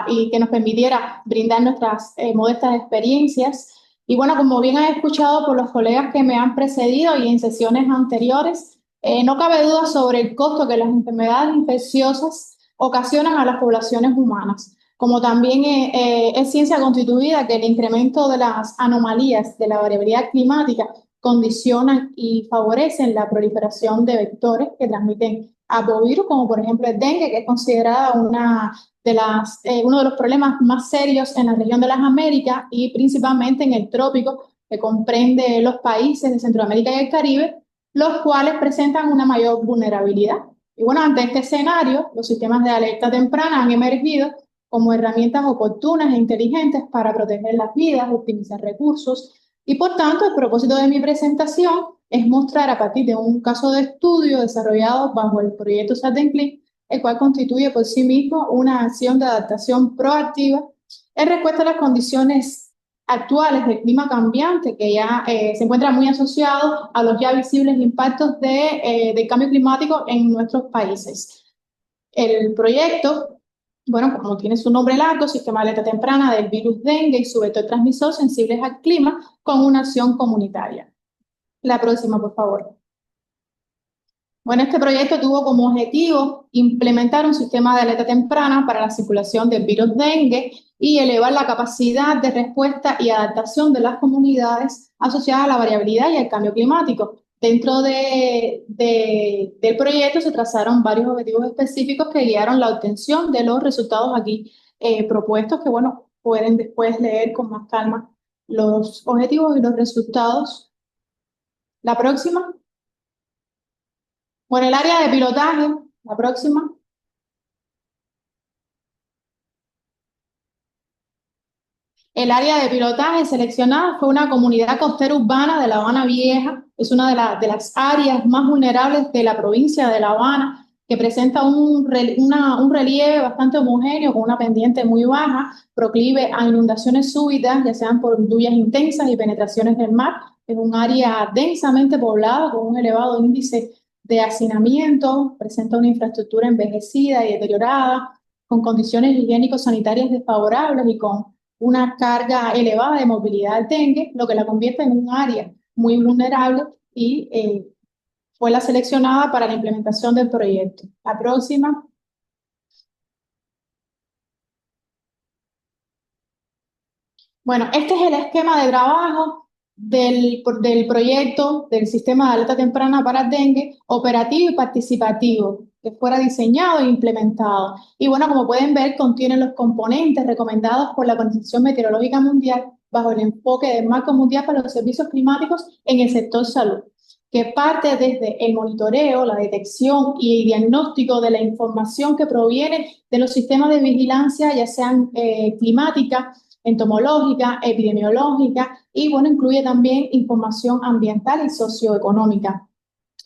y que nos permitiera brindar nuestras modestas experiencias. Y bueno, como bien han escuchado por los colegas que me han precedido y en sesiones anteriores, no cabe duda sobre el costo que las enfermedades infecciosas ocasionan a las poblaciones humanas. Como también es ciencia constituida que el incremento de las anomalías de la variabilidad climática condicionan y favorecen la proliferación de vectores que transmiten arbovirus, como por ejemplo el dengue, que es considerada uno de los problemas más serios en la región de las Américas y principalmente en el trópico, que comprende los países de Centroamérica y el Caribe, los cuales presentan una mayor vulnerabilidad. Y bueno, ante este escenario, los sistemas de alerta temprana han emergido como herramientas oportunas e inteligentes para proteger las vidas, optimizar recursos y, por tanto, el propósito de mi presentación es mostrar a partir de un caso de estudio desarrollado bajo el proyecto SATENCLIN, el cual constituye por sí mismo una acción de adaptación proactiva en respuesta a las condiciones actuales del clima cambiante, que ya se encuentra muy asociado a los ya visibles impactos del cambio climático en nuestros países. El proyecto, bueno, como tiene su nombre largo, Sistema de Alerta Temprana del Virus Dengue y su vector transmisor sensibles al clima, con una acción comunitaria. La próxima, por favor. Bueno, este proyecto tuvo como objetivo implementar un sistema de alerta temprana para la circulación del virus dengue y elevar la capacidad de respuesta y adaptación de las comunidades asociadas a la variabilidad y al cambio climático. Dentro del proyecto se trazaron varios objetivos específicos que guiaron la obtención de los resultados aquí propuestos, que bueno, pueden después leer con más calma los objetivos y los resultados. La próxima. Bueno, el área de pilotaje, la próxima. El área de pilotaje seleccionada fue una comunidad costera urbana de La Habana Vieja. Es una de las áreas más vulnerables de la provincia de La Habana, que presenta un relieve bastante homogéneo con una pendiente muy baja, proclive a inundaciones súbitas, ya sean por lluvias intensas y penetraciones del mar. Es un área densamente poblada con un elevado índice de hacinamiento, presenta una infraestructura envejecida y deteriorada, con condiciones higiénico-sanitarias desfavorables y con una carga elevada de movilidad del dengue, lo que la convierte en un área muy vulnerable y fue la seleccionada para la implementación del proyecto. La próxima. Bueno, este es el esquema de trabajo del proyecto del sistema de alerta temprana para el dengue, operativo y participativo, que fuera diseñado e implementado. Y bueno, como pueden ver, contiene los componentes recomendados por la Organización Meteorológica Mundial bajo el enfoque del Marco Mundial para los Servicios Climáticos en el sector salud, que parte desde el monitoreo, la detección y el diagnóstico de la información que proviene de los sistemas de vigilancia, ya sean climática, entomológica, epidemiológica y, bueno, incluye también información ambiental y socioeconómica.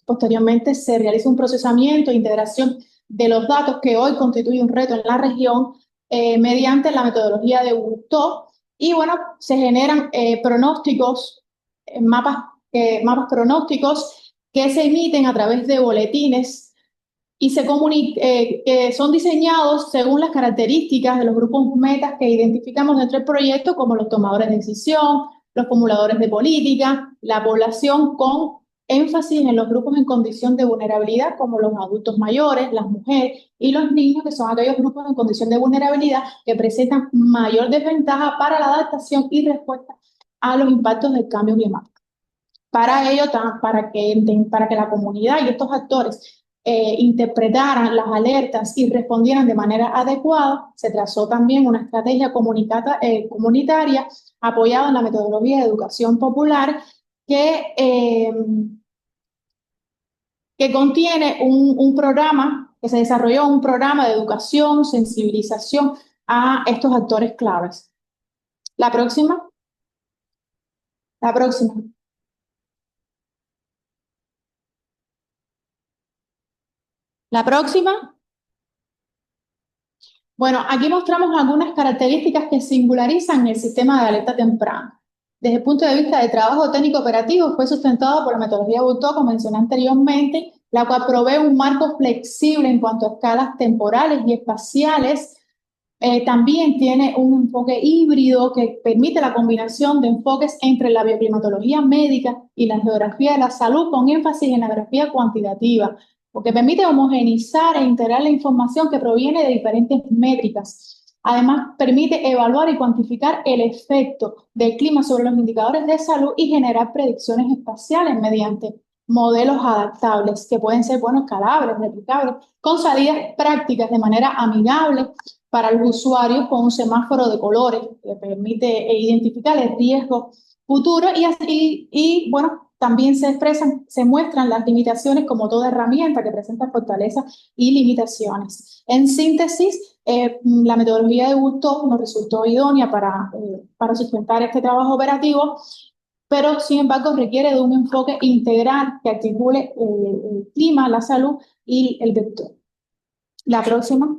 Posteriormente se realiza un procesamiento e integración de los datos que hoy constituye un reto en la región mediante la metodología de UTO y, bueno, se generan pronósticos, mapas pronósticos que se emiten a través de boletines y que son diseñados según las características de los grupos metas que identificamos dentro del proyecto, como los tomadores de decisión, los formuladores de política, la población con énfasis en los grupos en condición de vulnerabilidad, como los adultos mayores, las mujeres y los niños, que son aquellos grupos en condición de vulnerabilidad que presentan mayor desventaja para la adaptación y respuesta a los impactos del cambio climático. Para ello, para que la comunidad y estos actores interpretaran las alertas y respondieran de manera adecuada, se trazó también una estrategia comunitaria apoyada en la metodología de educación popular que contiene un programa, que se desarrolló un programa de educación, sensibilización a estos actores claves. La próxima. La próxima. La próxima. Bueno, aquí mostramos algunas características que singularizan el sistema de alerta temprana. Desde el punto de vista de trabajo técnico operativo, fue sustentado por la metodología Butoh, como mencioné anteriormente, la cual provee un marco flexible en cuanto a escalas temporales y espaciales. También tiene un enfoque híbrido que permite la combinación de enfoques entre la bioclimatología médica y la geografía de la salud, con énfasis en la geografía cuantitativa, porque permite homogeneizar e integrar la información que proviene de diferentes métricas. Además, permite evaluar y cuantificar el efecto del clima sobre los indicadores de salud y generar predicciones espaciales mediante modelos adaptables que pueden ser, escalables, replicables, con salidas prácticas de manera amigable para los usuarios, con un semáforo de colores que permite identificar el riesgo futuro y también se muestran las limitaciones, como toda herramienta que presenta fortalezas y limitaciones. En síntesis, la metodología de Butoh nos resultó idónea para sustentar este trabajo operativo, pero sin embargo requiere de un enfoque integral que articule el clima, la salud y el vector. La próxima.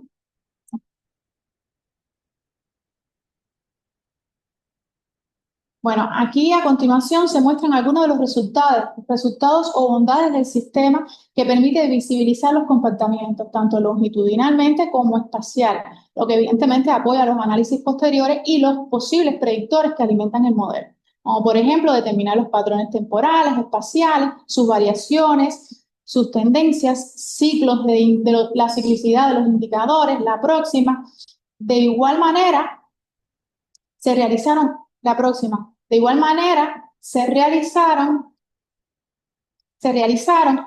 Bueno, aquí a continuación se muestran algunos de los resultados o bondades del sistema que permite visibilizar los comportamientos, tanto longitudinalmente como espacial, lo que evidentemente apoya los análisis posteriores y los posibles predictores que alimentan el modelo, como por ejemplo determinar los patrones temporales, espaciales, sus variaciones, sus tendencias, ciclos de la ciclicidad de los indicadores. La próxima. De igual manera, se realizaron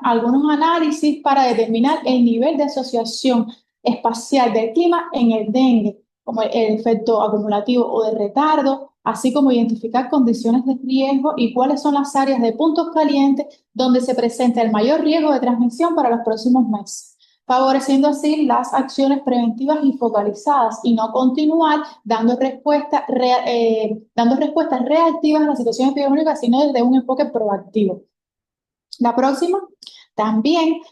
algunos análisis para determinar el nivel de asociación espacial del clima en el dengue, como el efecto acumulativo o de retardo, así como identificar condiciones de riesgo y cuáles son las áreas de puntos calientes donde se presenta el mayor riesgo de transmisión para los próximos meses, favoreciendo así las acciones preventivas y focalizadas y no continuar dando respuestas reactivas a la situación epidemiológica, sino desde un enfoque proactivo. La próxima. También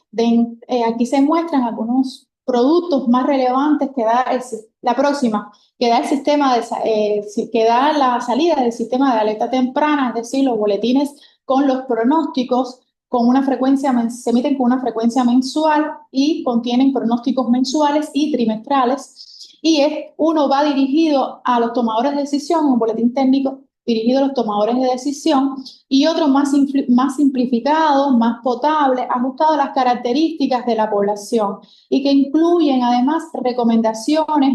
aquí se muestran algunos productos más relevantes que da el sistema que da la salida del sistema de alerta temprana, es decir, los boletines con los pronósticos se emiten con una frecuencia mensual y contienen pronósticos mensuales y trimestrales. Y uno va dirigido a los tomadores de decisión, un boletín técnico dirigido a los tomadores de decisión, y otro más simplificado, más potable, ajustado a las características de la población y que incluyen además recomendaciones,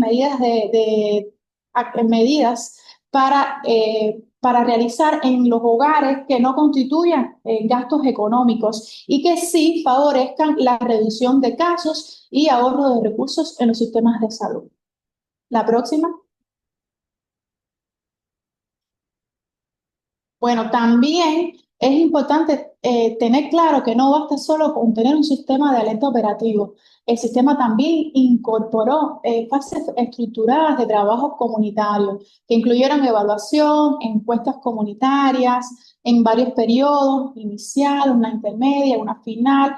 medidas para realizar en los hogares que no constituyan gastos económicos y que sí favorezcan la reducción de casos y ahorro de recursos en los sistemas de salud. La próxima. Bueno, también es importante tener claro que no basta solo con tener un sistema de alerta operativo. El sistema también incorporó fases estructuradas de trabajo comunitario que incluyeron evaluación, encuestas comunitarias en varios periodos, inicial, una intermedia, una final,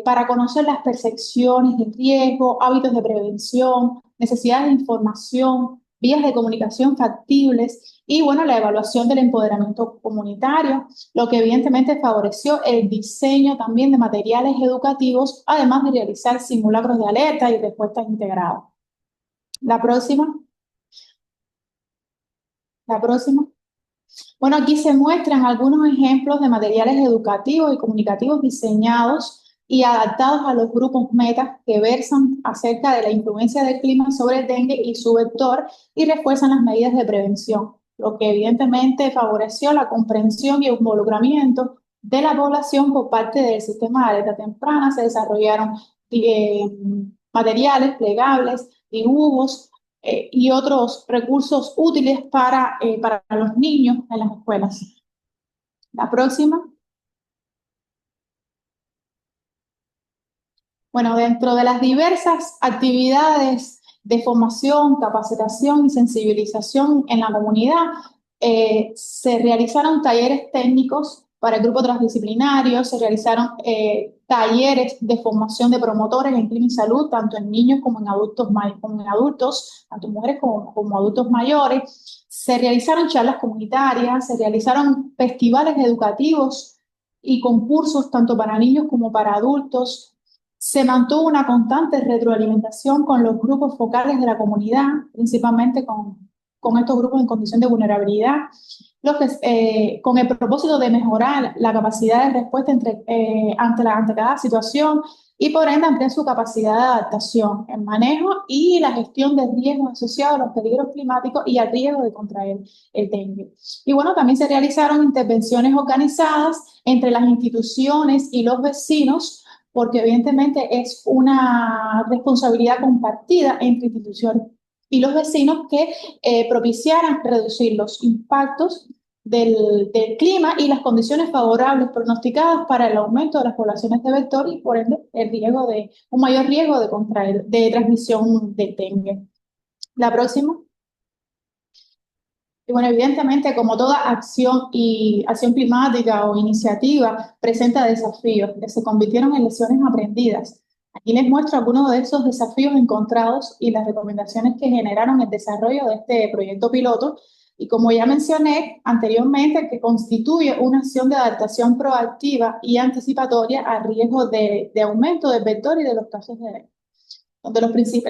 para conocer las percepciones de riesgo, hábitos de prevención, necesidades de información, vías de comunicación factibles y, bueno, la evaluación del empoderamiento comunitario, lo que evidentemente favoreció el diseño también de materiales educativos, además de realizar simulacros de alerta y respuestas integradas. La próxima. La próxima. Bueno, aquí se muestran algunos ejemplos de materiales educativos y comunicativos diseñados y adaptados a los grupos metas que versan acerca de la influencia del clima sobre el dengue y su vector y refuerzan las medidas de prevención, lo que evidentemente favoreció la comprensión y involucramiento de la población por parte del sistema de alerta temprana. Se desarrollaron materiales plegables, dibujos, y otros recursos útiles para los niños en las escuelas. La próxima. Bueno, dentro de las diversas actividades de formación, capacitación y sensibilización en la comunidad, se realizaron talleres técnicos para el grupo transdisciplinario, se realizaron talleres de formación de promotores en clima y salud, tanto en niños como en adultos, tanto mujeres como adultos mayores. Se realizaron charlas comunitarias, se realizaron festivales educativos y concursos tanto para niños como para adultos. Se mantuvo una constante retroalimentación con los grupos focales de la comunidad, principalmente con estos grupos en condición de vulnerabilidad, con el propósito de mejorar la capacidad de respuesta ante cada situación y por ende ampliar su capacidad de adaptación, el manejo y la gestión de riesgos asociados a los peligros climáticos y al riesgo de contraer el dengue. Y bueno, también se realizaron intervenciones organizadas entre las instituciones y los vecinos, porque evidentemente es una responsabilidad compartida entre instituciones y los vecinos que propiciaran reducir los impactos del clima y las condiciones favorables pronosticadas para el aumento de las poblaciones de vector y por ende un mayor riesgo de transmisión del dengue. La próxima. Y bueno, evidentemente, como toda acción climática o iniciativa, presenta desafíos que se convirtieron en lecciones aprendidas. Aquí les muestro algunos de esos desafíos encontrados y las recomendaciones que generaron el desarrollo de este proyecto piloto. Y como ya mencioné anteriormente, que constituye una acción de adaptación proactiva y anticipatoria al riesgo de aumento del vector y de los casos de dengue. Donde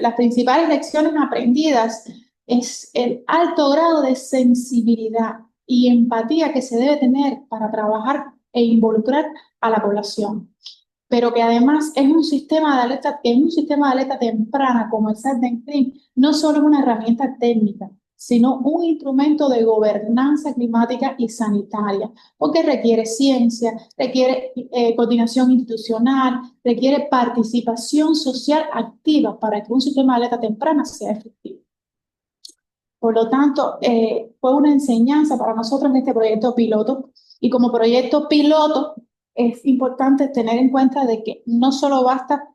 las principales lecciones aprendidas es el alto grado de sensibilidad y empatía que se debe tener para trabajar e involucrar a la población, pero que además es un sistema de alerta temprana como el SAT-DENCLIM, no solo es una herramienta técnica, sino un instrumento de gobernanza climática y sanitaria, porque requiere ciencia, requiere coordinación institucional, requiere participación social activa para que un sistema de alerta temprana sea efectivo. Por lo tanto, fue una enseñanza para nosotros en este proyecto piloto, y como proyecto piloto es importante tener en cuenta de que no solo basta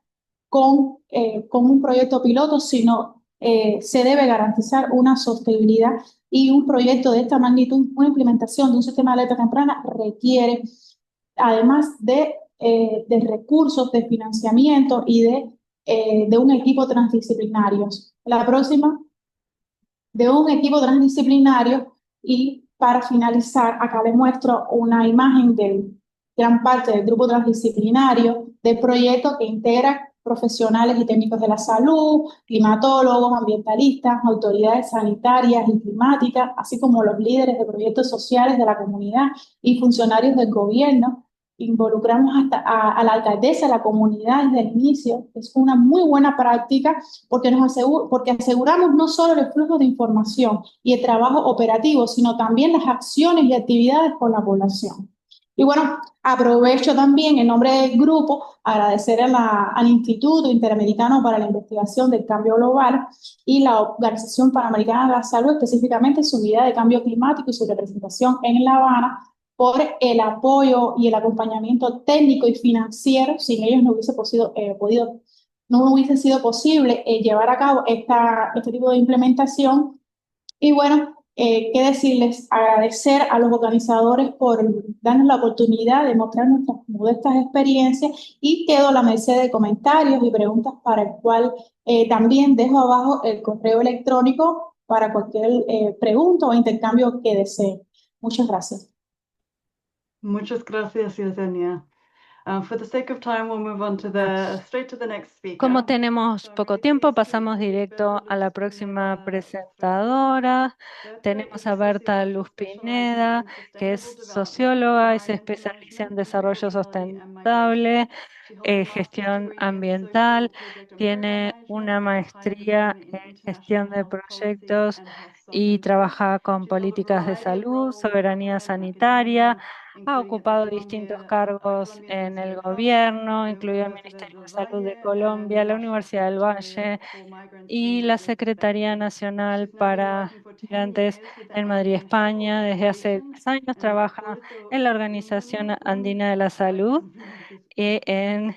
con un proyecto piloto, sino se debe garantizar una sostenibilidad, y un proyecto de esta magnitud, una implementación de un sistema de alerta temprana requiere, además de recursos, de financiamiento y de un equipo transdisciplinario. La próxima. De un equipo transdisciplinario. Y para finalizar, acá les muestro una imagen de gran parte del grupo transdisciplinario del proyecto, que integra profesionales y técnicos de la salud, climatólogos, ambientalistas, autoridades sanitarias y climáticas, así como los líderes de proyectos sociales de la comunidad y funcionarios del gobierno. Involucramos hasta a la alcaldesa, a la comunidad desde el inicio. Es una muy buena práctica porque aseguramos no solo el flujo de información y el trabajo operativo, sino también las acciones y actividades con la población. Y bueno, aprovecho también en nombre del grupo agradecer al Instituto Interamericano para la Investigación del Cambio Global y la Organización Panamericana de la Salud, específicamente su unidad de cambio climático y su representación en La Habana, por el apoyo y el acompañamiento técnico y financiero. Sin ellos no hubiese sido posible llevar a cabo este tipo de implementación. Y bueno, qué decirles, agradecer a los organizadores por darnos la oportunidad de mostrar nuestras modestas experiencias, y quedo a la merced de comentarios y preguntas, para el cual también dejo abajo el correo electrónico para cualquier pregunta o intercambio que desee. Muchas gracias. Muchas gracias, Yesenia. For the sake of time, we'll move on to straight to the next speaker. Como tenemos poco tiempo, pasamos directo a la próxima presentadora. Tenemos a Berta Luz Pineda, que es socióloga y se especializa en desarrollo sustentable, gestión ambiental. Tiene una maestría en gestión de proyectos y trabaja con políticas de salud, soberanía sanitaria. Ha ocupado distintos cargos en el gobierno, incluido el Ministerio de Salud de Colombia, la Universidad del Valle y la Secretaría Nacional para Migrantes en Madrid, España. Desde hace 10 años trabaja en la Organización Andina de la Salud y en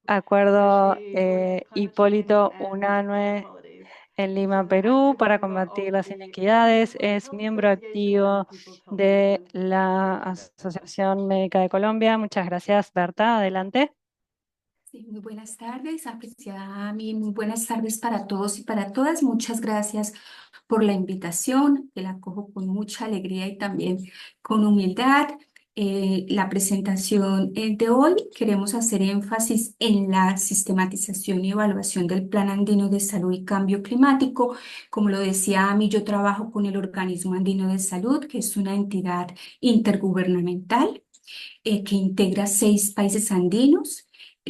Acuerdo Hipólito Unanue en Lima, Perú, para combatir las inequidades. Es miembro activo de la Asociación Médica de Colombia. Muchas gracias, Berta. Adelante. Sí, muy buenas tardes, apreciada Ami, muy buenas tardes para todos y para todas. Muchas gracias por la invitación, que la acojo con mucha alegría y también con humildad. La presentación de hoy queremos hacer énfasis en la sistematización y evaluación del Plan Andino de Salud y Cambio Climático. Como lo decía Ami, yo trabajo con el Organismo Andino de Salud, que es una entidad intergubernamental que integra 6 países andinos: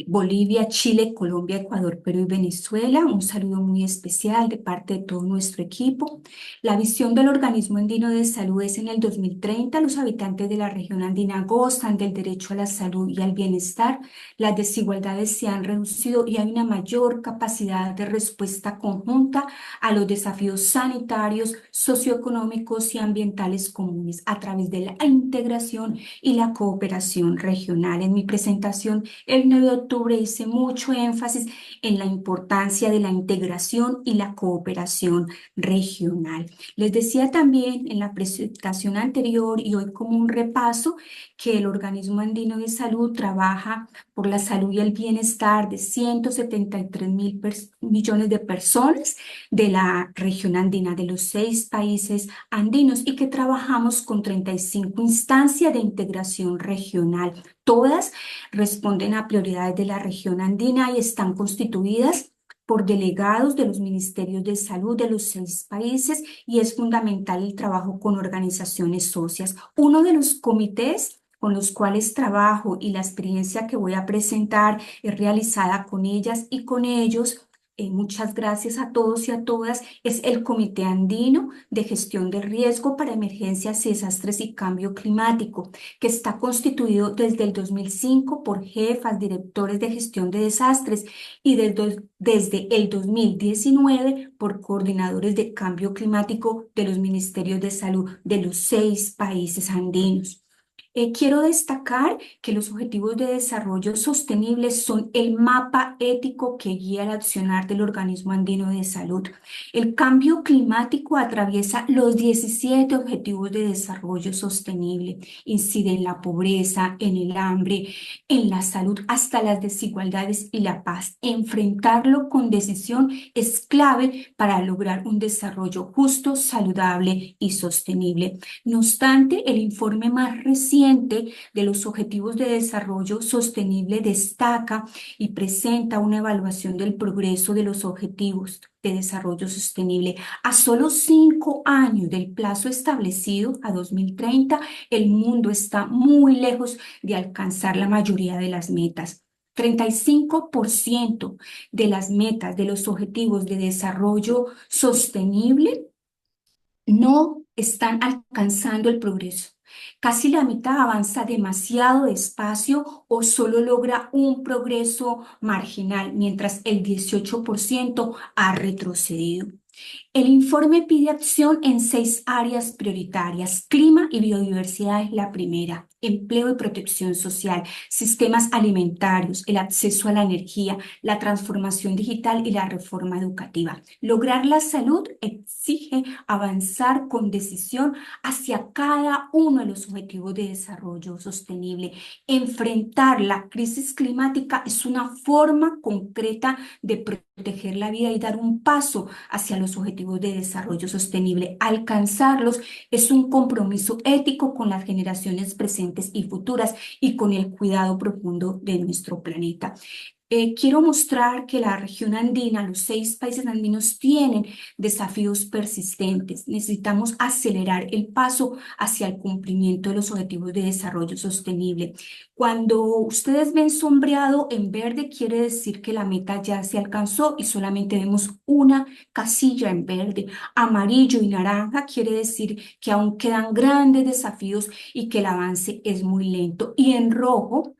Bolivia, Chile, Colombia, Ecuador, Perú y Venezuela. Un saludo muy especial de parte de todo nuestro equipo. La visión del Organismo Andino de Salud es: en el 2030 los habitantes de la región andina gozan del derecho a la salud y al bienestar, las desigualdades se han reducido y hay una mayor capacidad de respuesta conjunta a los desafíos sanitarios, socioeconómicos y ambientales comunes a través de la integración y la cooperación regional. En mi presentación el 9 de octubre hice mucho énfasis en la importancia de la integración y la cooperación regional. Les decía también en la presentación anterior y hoy como un repaso que el Organismo Andino de Salud trabaja por la salud y el bienestar de 173 mil millones de personas de la región andina, de los 6 países andinos, y que trabajamos con 35 instancias de integración regional. Todas responden a prioridades de la región andina y están constituidas por delegados de los ministerios de salud de los 6 países, y es fundamental el trabajo con organizaciones socias. Uno de los comités con los cuales trabajo y la experiencia que voy a presentar es realizada con ellas y con ellos. Muchas gracias a todos y a todas. Es el Comité Andino de Gestión del Riesgo para Emergencias y Desastres y Cambio Climático, que está constituido desde el 2005 por jefas, directores de gestión de desastres, y desde el 2019 por coordinadores de cambio climático de los ministerios de salud de los 6 países andinos. Quiero destacar que los Objetivos de Desarrollo Sostenible son el mapa ético que guía el accionar del Organismo Andino de Salud. El cambio climático atraviesa los 17 Objetivos de Desarrollo Sostenible, incide en la pobreza, en el hambre, en la salud, hasta las desigualdades y la paz. Enfrentarlo con decisión es clave para lograr un desarrollo justo, saludable y sostenible. No obstante, el informe más reciente de los Objetivos de Desarrollo Sostenible destaca y presenta una evaluación del progreso de los Objetivos de Desarrollo Sostenible. A solo 5 años del plazo establecido, a 2030, el mundo está muy lejos de alcanzar la mayoría de las metas. 35% de las metas de los Objetivos de Desarrollo Sostenible no están alcanzando el progreso. Casi la mitad avanza demasiado despacio o solo logra un progreso marginal, mientras el 18% ha retrocedido. El informe pide acción en 6 áreas prioritarias. Clima y biodiversidad es la primera. empleo y protección social, sistemas alimentarios, el acceso a la energía, la transformación digital y la reforma educativa. Lograr la salud exige avanzar con decisión hacia cada uno de los objetivos de desarrollo sostenible. Enfrentar la crisis climática es una forma concreta de proteger la vida y dar un paso hacia los objetivos de desarrollo sostenible. Alcanzarlos es un compromiso ético con las generaciones presentes y futuras y con el cuidado profundo de nuestro planeta. Quiero mostrar que la región andina, los 6 países andinos tienen desafíos persistentes. Necesitamos acelerar el paso hacia el cumplimiento de los objetivos de desarrollo sostenible. Cuando ustedes ven sombreado en verde, quiere decir que la meta ya se alcanzó y solamente vemos una casilla en verde. Amarillo y naranja quiere decir que aún quedan grandes desafíos y que el avance es muy lento. Y en rojo,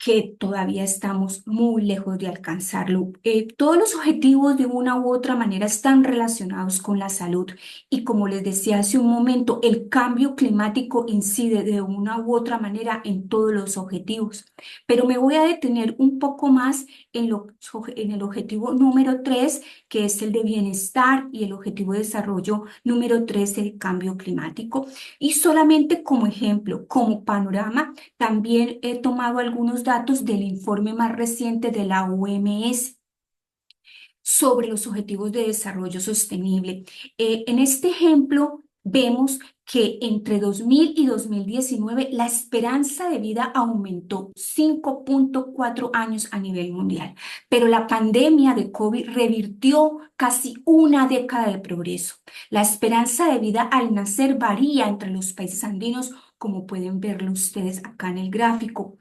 que todavía estamos muy lejos de alcanzarlo. Todos los objetivos de una u otra manera están relacionados con la salud y como les decía hace un momento, el cambio climático incide de una u otra manera en todos los objetivos. Pero me voy a detener un poco más en el objetivo número 3, que es el de bienestar, y el objetivo de desarrollo número 3, el cambio climático. Y solamente como ejemplo, como panorama, también he tomado algunos datos del informe más reciente de la OMS sobre los objetivos de desarrollo sostenible. En este ejemplo vemos que entre 2000 y 2019 la esperanza de vida aumentó 5.4 años a nivel mundial, pero la pandemia de COVID revirtió casi una década de progreso. La esperanza de vida al nacer varía entre los países andinos, como pueden verlo ustedes acá en el gráfico.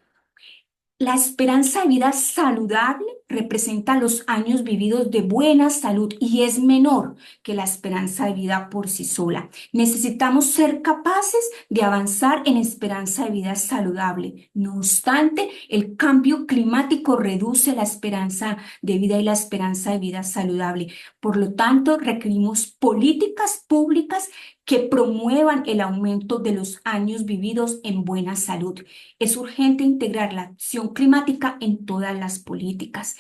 La esperanza de vida saludable representa los años vividos de buena salud y es menor que la esperanza de vida por sí sola. Necesitamos ser capaces de avanzar en esperanza de vida saludable. No obstante, el cambio climático reduce la esperanza de vida y la esperanza de vida saludable. Por lo tanto, requerimos políticas públicas que promuevan el aumento de los años vividos en buena salud. Es urgente integrar la acción climática en todas las políticas.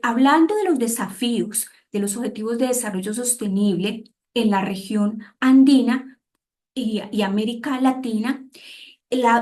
Hablando de los desafíos de los Objetivos de Desarrollo Sostenible en la región andina y América Latina,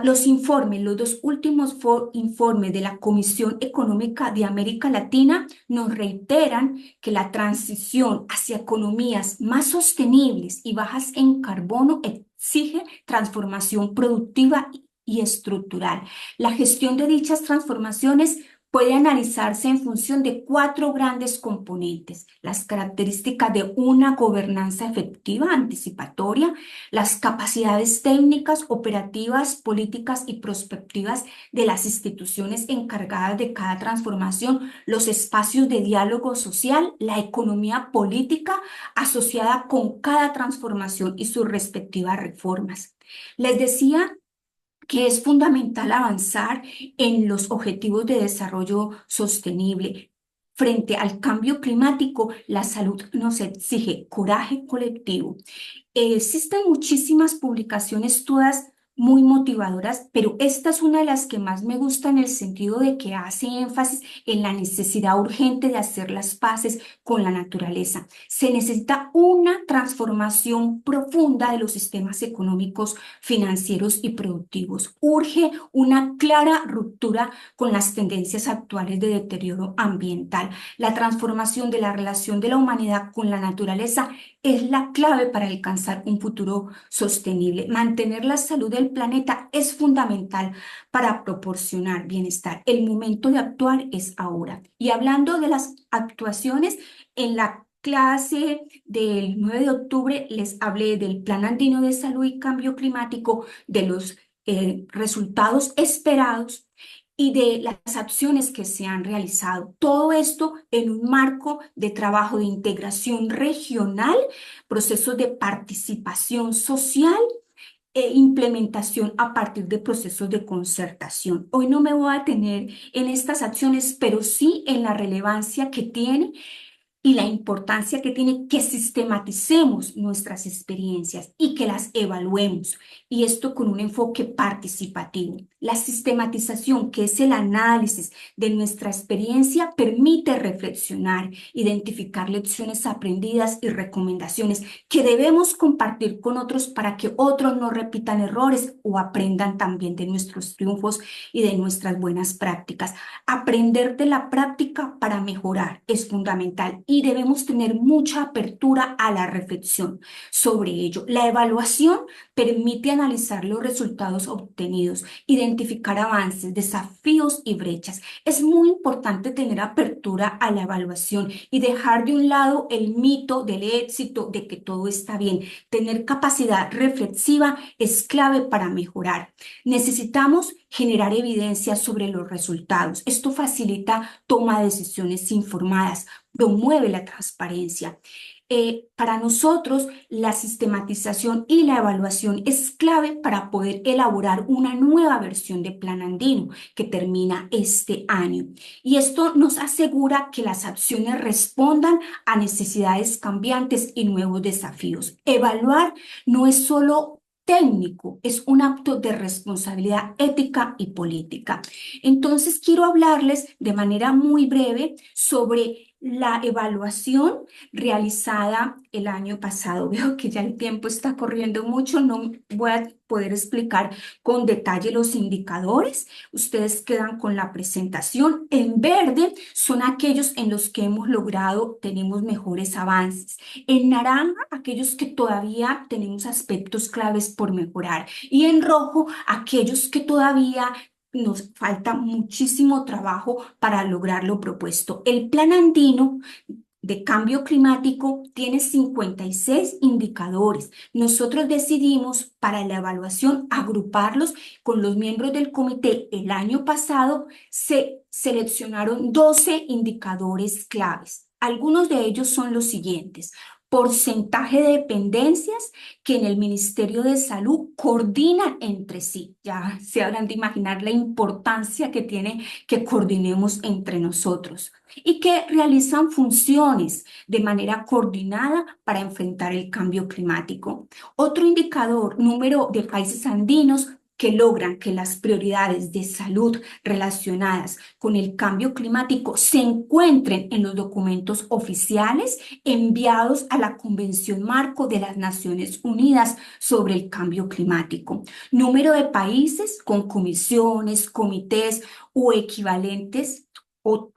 los informes, los dos últimos informes de la Comisión Económica de América Latina nos reiteran que la transición hacia economías más sostenibles y bajas en carbono exige transformación productiva y estructural. La gestión de dichas transformaciones puede analizarse en función de 4 grandes componentes: las características de una gobernanza efectiva, anticipatoria, las capacidades técnicas, operativas, políticas y prospectivas de las instituciones encargadas de cada transformación, los espacios de diálogo social, la economía política asociada con cada transformación y sus respectivas reformas. Les decía que es fundamental avanzar en los objetivos de desarrollo sostenible. Frente al cambio climático, la salud nos exige coraje colectivo. Existen muchísimas publicaciones, todas muy motivadoras, pero esta es una de las que más me gusta en el sentido de que hace énfasis en la necesidad urgente de hacer las paces con la naturaleza. Se necesita una transformación profunda de los sistemas económicos, financieros y productivos. Urge una clara ruptura con las tendencias actuales de deterioro ambiental. La transformación de la relación de la humanidad con la naturaleza es la clave para alcanzar un futuro sostenible. Mantener la salud del planeta es fundamental para proporcionar bienestar. El momento de actuar es ahora. Y hablando de las actuaciones, en la clase del 9 de octubre les hablé del Plan Andino de Salud y Cambio Climático, de los resultados esperados y de las acciones que se han realizado. Todo esto en un marco de trabajo de integración regional, procesos de participación social e implementación a partir de procesos de concertación. Hoy no me voy a detener en estas acciones, pero sí en la relevancia que tiene y la importancia que tiene que sistematicemos nuestras experiencias y que las evaluemos, y esto con un enfoque participativo. La sistematización, que es el análisis de nuestra experiencia, permite reflexionar, identificar lecciones aprendidas y recomendaciones que debemos compartir con otros para que otros no repitan errores o aprendan también de nuestros triunfos y de nuestras buenas prácticas. Aprender de la práctica para mejorar es fundamental y debemos tener mucha apertura a la reflexión sobre ello. La evaluación permite analizar los resultados obtenidos, identificar avances, desafíos y brechas. Es muy importante tener apertura a la evaluación y dejar de un lado el mito del éxito, de que todo está bien. Tener capacidad reflexiva es clave para mejorar. Necesitamos generar evidencia sobre los resultados. Esto facilita toma de decisiones informadas, promueve la transparencia. Para nosotros, la sistematización y la evaluación es clave para poder elaborar una nueva versión de Plan Andino que termina este año. Y esto nos asegura que las acciones respondan a necesidades cambiantes y nuevos desafíos. Evaluar no es solo técnico, es un acto de responsabilidad ética y política. Entonces, quiero hablarles de manera muy breve sobre la evaluación realizada el año pasado. Veo que ya el tiempo está corriendo mucho, no voy a poder explicar con detalle los indicadores. Ustedes quedan con la presentación. En verde son aquellos en los que hemos logrado, tenemos mejores avances. En naranja, aquellos que todavía tenemos aspectos claves por mejorar. Y en rojo, aquellos que todavía nos falta muchísimo trabajo para lograr lo propuesto. El Plan Andino de Cambio Climático tiene 56 indicadores. Nosotros decidimos para la evaluación agruparlos con los miembros del comité. El año pasado se seleccionaron 12 indicadores claves. Algunos de ellos son los siguientes: porcentaje de dependencias que en el Ministerio de Salud coordinan entre sí. Ya se habrán de imaginar la importancia que tiene que coordinemos entre nosotros y que realizan funciones de manera coordinada para enfrentar el cambio climático. Otro indicador, número de países andinos que logran que las prioridades de salud relacionadas con el cambio climático se encuentren en los documentos oficiales enviados a la Convención Marco de las Naciones Unidas sobre el Cambio Climático. Número de países con comisiones, comités o equivalentes, o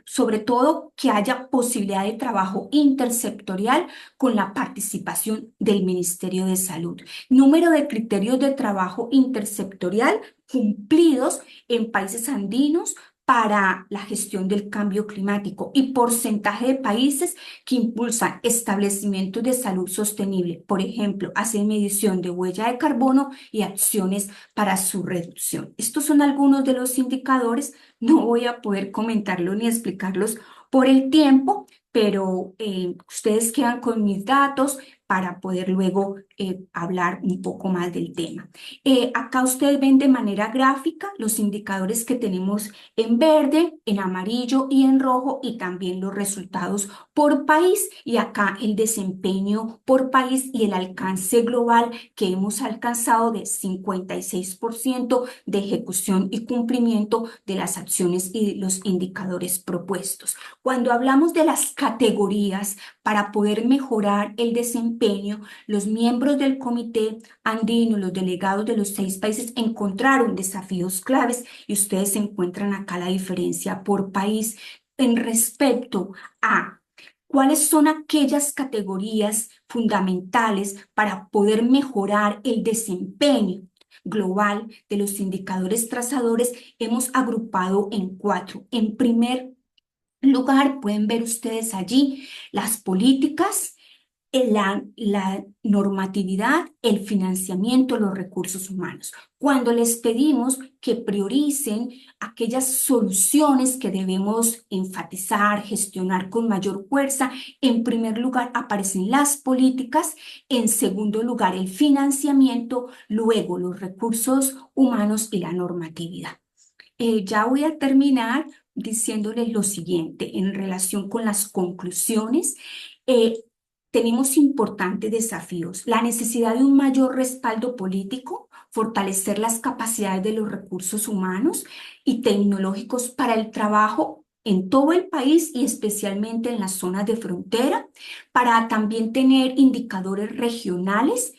sobre todo que haya posibilidad de trabajo intersectorial con la participación del Ministerio de Salud. Número de criterios de trabajo intersectorial cumplidos en países andinos para la gestión del cambio climático y porcentaje de países que impulsan establecimientos de salud sostenible, por ejemplo, hacen medición de huella de carbono y acciones para su reducción. Estos son algunos de los indicadores. No voy a poder comentarlos ni explicarlos por el tiempo, pero ustedes quedan con mis datos para poder luego hablar un poco más del tema. Acá ustedes ven de manera gráfica los indicadores que tenemos en verde, en amarillo y en rojo, y también los resultados por país, y acá el desempeño por país y el alcance global que hemos alcanzado de 56% de ejecución y cumplimiento de las acciones y los indicadores propuestos. Cuando hablamos de las categorías para poder mejorar el desempeño, los miembros del comité andino, los delegados de los 6 países encontraron desafíos claves, y ustedes encuentran acá la diferencia por país en respecto a cuáles son aquellas categorías fundamentales para poder mejorar el desempeño global de los indicadores trazadores. Hemos agrupado en 4. En primer lugar, pueden ver ustedes allí las políticas, la normatividad, el financiamiento, los recursos humanos. Cuando les pedimos que prioricen aquellas soluciones que debemos enfatizar, gestionar con mayor fuerza, en primer lugar aparecen las políticas, en segundo lugar el financiamiento, luego los recursos humanos y la normatividad. Ya voy a terminar diciéndoles lo siguiente en relación con las conclusiones. Eh, Tenemos importantes desafíos: la necesidad de un mayor respaldo político, fortalecer las capacidades de los recursos humanos y tecnológicos para el trabajo en todo el país y especialmente en las zonas de frontera, para también tener indicadores regionales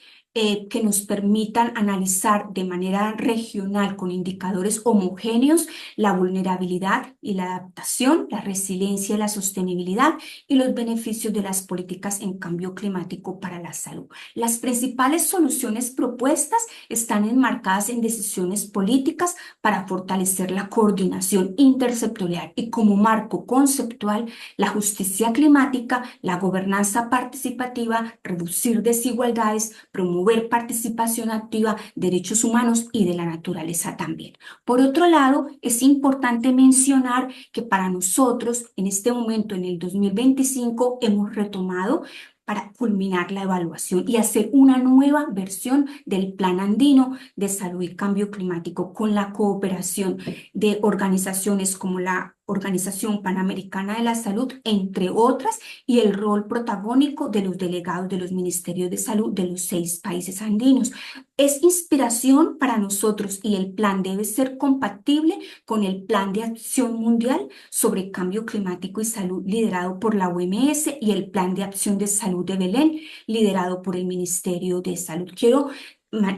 que nos permitan analizar de manera regional con indicadores homogéneos la vulnerabilidad y la adaptación, la resiliencia y la sostenibilidad y los beneficios de las políticas en cambio climático para la salud. Las principales soluciones propuestas están enmarcadas en decisiones políticas para fortalecer la coordinación intersectorial y como marco conceptual la justicia climática, la gobernanza participativa, reducir desigualdades, promover participación activa, derechos humanos y de la naturaleza también. Por otro lado, es importante mencionar que para nosotros, en este momento, en el 2025, hemos retomado para culminar la evaluación y hacer una nueva versión del Plan Andino de Salud y Cambio Climático con la cooperación de organizaciones como la Organización Panamericana de la Salud, entre otras, y el rol protagónico de los delegados de los ministerios de salud de los 6 países andinos. Es inspiración para nosotros y el plan debe ser compatible con el Plan de Acción Mundial sobre Cambio Climático y Salud liderado por la OMS y el Plan de Acción de Salud de Belén liderado por el Ministerio de Salud. Quiero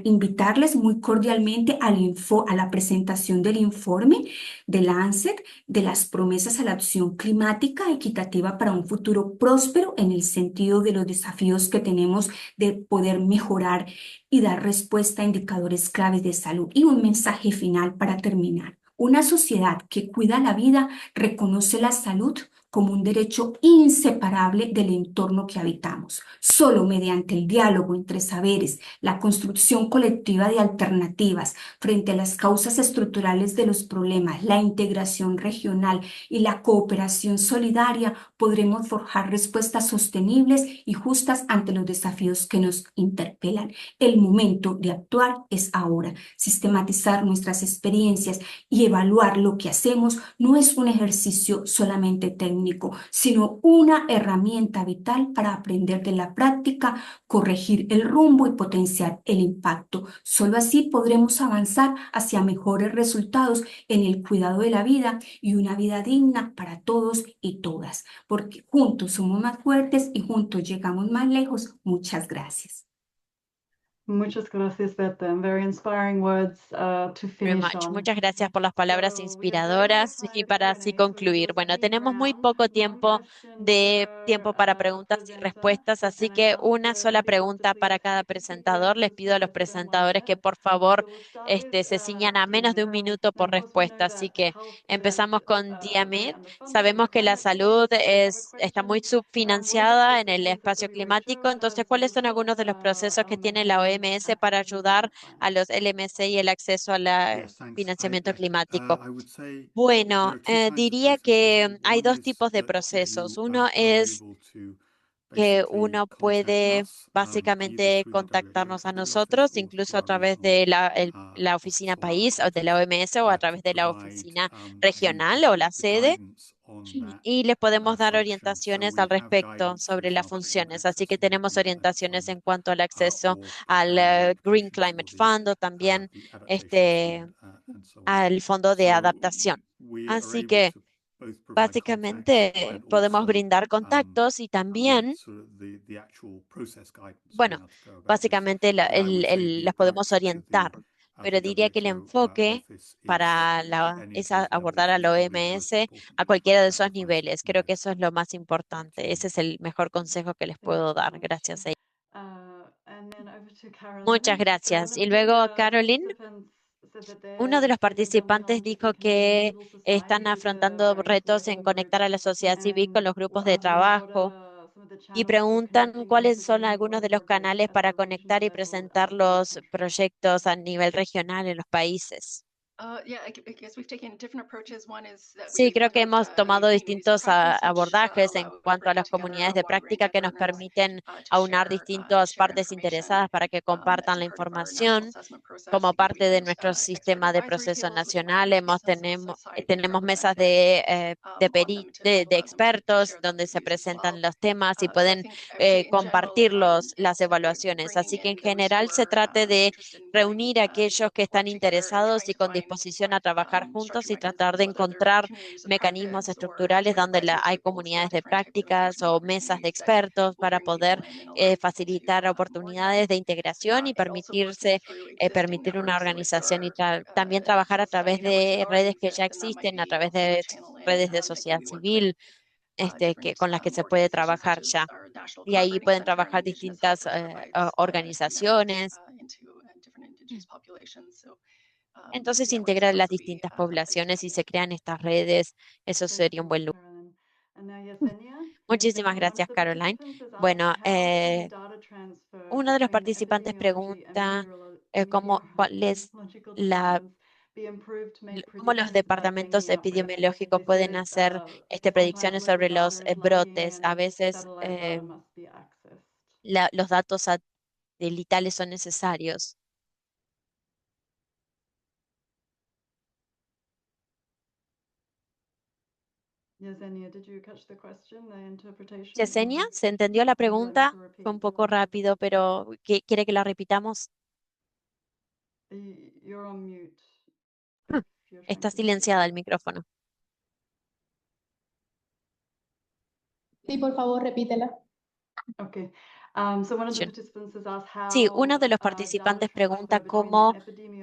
invitarles muy cordialmente a la presentación del informe de Lancet de las promesas a la acción climática equitativa para un futuro próspero en el sentido de los desafíos que tenemos de poder mejorar y dar respuesta a indicadores claves de salud. Y un mensaje final para terminar. Una sociedad que cuida la vida reconoce la salud como un derecho inseparable del entorno que habitamos. Solo mediante el diálogo entre saberes, la construcción colectiva de alternativas frente a las causas estructurales de los problemas, la integración regional y la cooperación solidaria, podremos forjar respuestas sostenibles y justas ante los desafíos que nos interpelan. El momento de actuar es ahora. Sistematizar nuestras experiencias y evaluar lo que hacemos no es un ejercicio solamente técnico, sino una herramienta vital para aprender de la práctica, corregir el rumbo y potenciar el impacto. Solo así podremos avanzar hacia mejores resultados en el cuidado de la vida y una vida digna para todos y todas, porque juntos somos más fuertes y juntos llegamos más lejos. Muchas gracias. Muchas gracias, Beta. Very inspiring words to finish on. Muchas gracias por las palabras inspiradoras y para así concluir. Bueno, tenemos muy poco tiempo para preguntas y respuestas, así que una sola pregunta para cada presentador. Les pido a los presentadores que por favor se ciñan a menos de un minuto por respuesta. Así que empezamos con Diamir. Sabemos que la salud está muy subfinanciada en el espacio climático, entonces, ¿cuáles son algunos de los procesos que tiene la OMS para ayudar a los LMC y el acceso al Yes, thanks. financiamiento climático? I would say there Bueno, are two kinds of diría processes, que really. hay One dos is tipos de that procesos. you Uno are es able to que basically uno contact puede us either básicamente through the contactarnos a Directorate Office nosotros, or incluso through a our través regional de la office oficina or our país o de la office OMS o a to través de la provide oficina you regional o la the sede guidance on that y les podemos dar function. So orientaciones al we have respecto guidance, for sobre las example, on funciones. Así que accessing the tenemos Green Climate orientaciones Fund en cuanto al acceso or al preparing Green applications for Climate Fund o también the Adaptations este, Fund and so on. al Fondo de So Adaptación. we are Así able que to both provide contact básicamente and podemos also brindar contactos y with también, sort of the actual process guidance on bueno, how to go about it. básicamente But I would say the las podemos approach to orientar, pero the diría que el WHO enfoque office para any of es these abordar levels a is la probably the most OMS important a cualquiera de esos advice we niveles. can Creo que give. eso es lo más Thank importante. you. Ese es el mejor consejo que les Thank you puedo so dar. much. Gracias a ella. And then over to Muchas Caroline. So one gracias. of Y the luego, Caroline, participants said that uno de they're los feeling participantes overwhelmed dijo with connecting que civil society están to the afrontando various retos en working conectar groups. a la sociedad civil con And los grupos de what trabajo are some of the y channels for preguntan connecting and cuáles son presenting algunos de los all of this canales at para the conectar regional y level presentar in the los country? proyectos a nivel regional en los países. Sí, creo que hemos tomado distintos abordajes en cuanto a las comunidades de práctica que nos permiten aunar distintas partes interesadas para que compartan la información. Como parte de nuestro sistema de proceso nacional, tenemos mesas de expertos donde se presentan los temas y pueden compartir las evaluaciones. Así que en general se trate de reunir a aquellos que están interesados y con disposición a trabajar juntos y tratar de encontrar mecanismos estructurales donde hay comunidades de prácticas o mesas de expertos para poder facilitar oportunidades de integración y permitir una organización y también trabajar a través de redes que ya existen, a través de redes de sociedad civil, con las que se puede trabajar ya. Y ahí pueden trabajar distintas organizaciones. Entonces, integrar las distintas poblaciones y se crean estas redes, eso sería un buen lugar. Muchísimas gracias, Caroline. Bueno, uno de los participantes pregunta cuál es cómo los departamentos epidemiológicos pueden hacer predicciones sobre los brotes. A veces los datos satelitales son necesarios. Yesenia, ¿se entendió la pregunta? Fue un poco rápido, pero ¿quiere que la repitamos? Está silenciada el micrófono. Sí, por favor, repítela. Sí, uno de los participantes pregunta cómo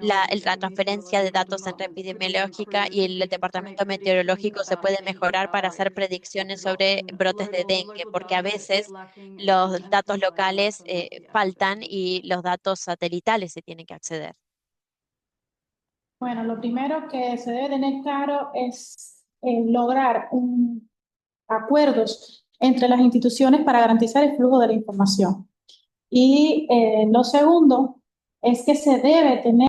la transferencia de datos entre epidemiológica y el departamento meteorológico se puede mejorar para hacer predicciones sobre brotes de dengue, porque a veces los datos locales faltan y los datos satelitales se tienen que acceder. Bueno, lo primero que se debe tener claro es lograr acuerdos entre las instituciones para garantizar el flujo de la información. Y lo segundo es que se debe tener.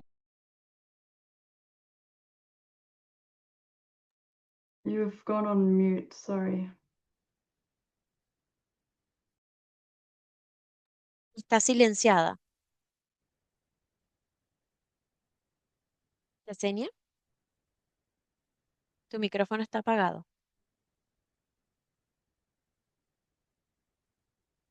You've gone on mute, sorry. Está silenciada. Yesenia, tu micrófono está apagado.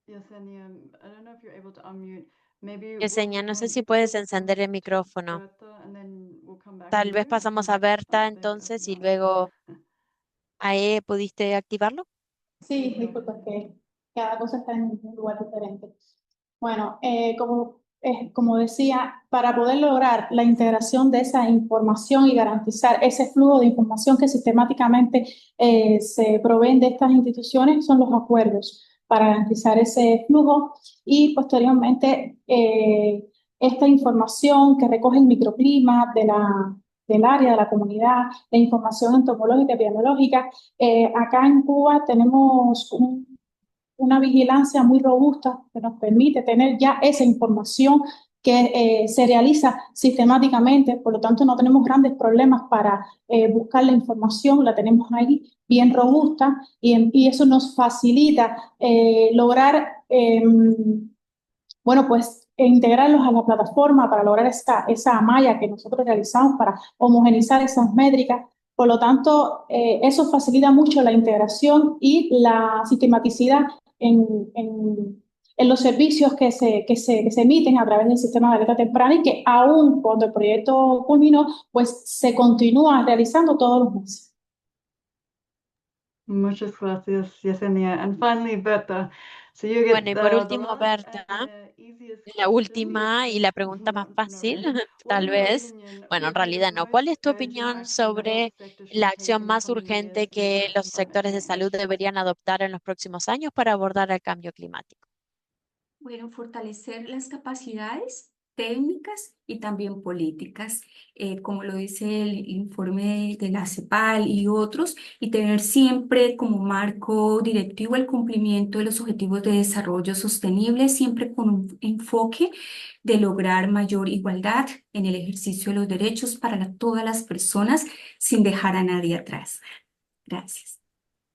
Yesenia, I don't know if you're able to unmute. Maybe Yesenia, no sé si move puedes encender el micrófono. Berta and then we'll come back Tal to vez you. pasamos a Berta entonces y luego ¿pudiste activarlo? Sí, disculpa, que cada cosa está en un lugar diferente. Bueno, como decía, para poder lograr la integración de esa información y garantizar ese flujo de información que sistemáticamente se proveen de estas instituciones, son los acuerdos para garantizar ese flujo y posteriormente esta información que recoge el microclima del área, de la comunidad, la información entomológica y epidemiológica. Acá en Cuba tenemos una vigilancia muy robusta que nos permite tener ya esa información que se realiza sistemáticamente, por lo tanto no tenemos grandes problemas para buscar la información, la tenemos ahí bien robusta y eso nos facilita lograr, bueno, pues integrarlos a la plataforma para lograr esa malla que nosotros realizamos para homogeneizar esas métricas. Por lo tanto, eso facilita mucho la integración y la sistematicidad en los servicios que se emiten a través del sistema de alerta temprana y que aún cuando el proyecto culminó, pues se continúa realizando todos los meses. Muchas gracias, Yesenia. And finally, Berta. So you get Bueno, y por the último, last Berta, and easiest la question. última y la pregunta más Not fácil, really. What tal in your vez. opinion Bueno, en would be the realidad no. ¿Cuál most es tu urgent opinión action the health sobre sector should la take acción in the más coming urgente years to que address los the climate sectores de change? salud deberían adoptar en los próximos años para abordar el cambio climático? Bueno, fortalecer las capacidades técnicas y también políticas, como lo dice el informe de la CEPAL y otros, y tener siempre como marco directivo el cumplimiento de los objetivos de desarrollo sostenible, siempre con un enfoque de lograr mayor igualdad en el ejercicio de los derechos para todas las personas sin dejar a nadie atrás. Gracias.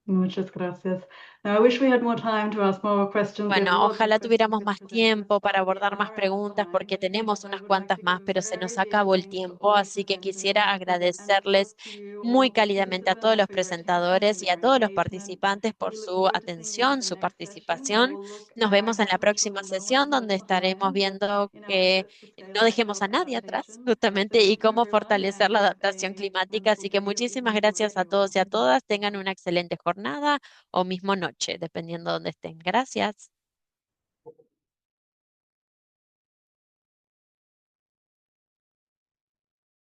Muchas gracias. Now, I wish we had more time to ask more questions. We have Bueno, lots of ojalá questions tuviéramos which más presenters tiempo para already abordar más are preguntas porque outlined, tenemos but I unas would like cuantas to más, give pero the se nos very acabó el evening to tiempo, all así que quisiera presenters and of agradecerles course to you muy all cálidamente a todos participants los for your attention presentadores and y a your todos los engagement. participantes por We look su forward to seeing you for atención, the su next session where participación. we'll look Nos at vemos en la agricultural próxima loan sesión donde estaremos development, both viendo in our que efforts to no scale up dejemos a nadie atrás, self-adaptation. justamente, y Thank you cómo everyone fortalecer la and adaptación climática. Así que we'll give you muchísimas leave gracias a wherever you todos y a are. todas. Tengan una excelente jornada o mismo noche, dependiendo de dónde estén. Gracias.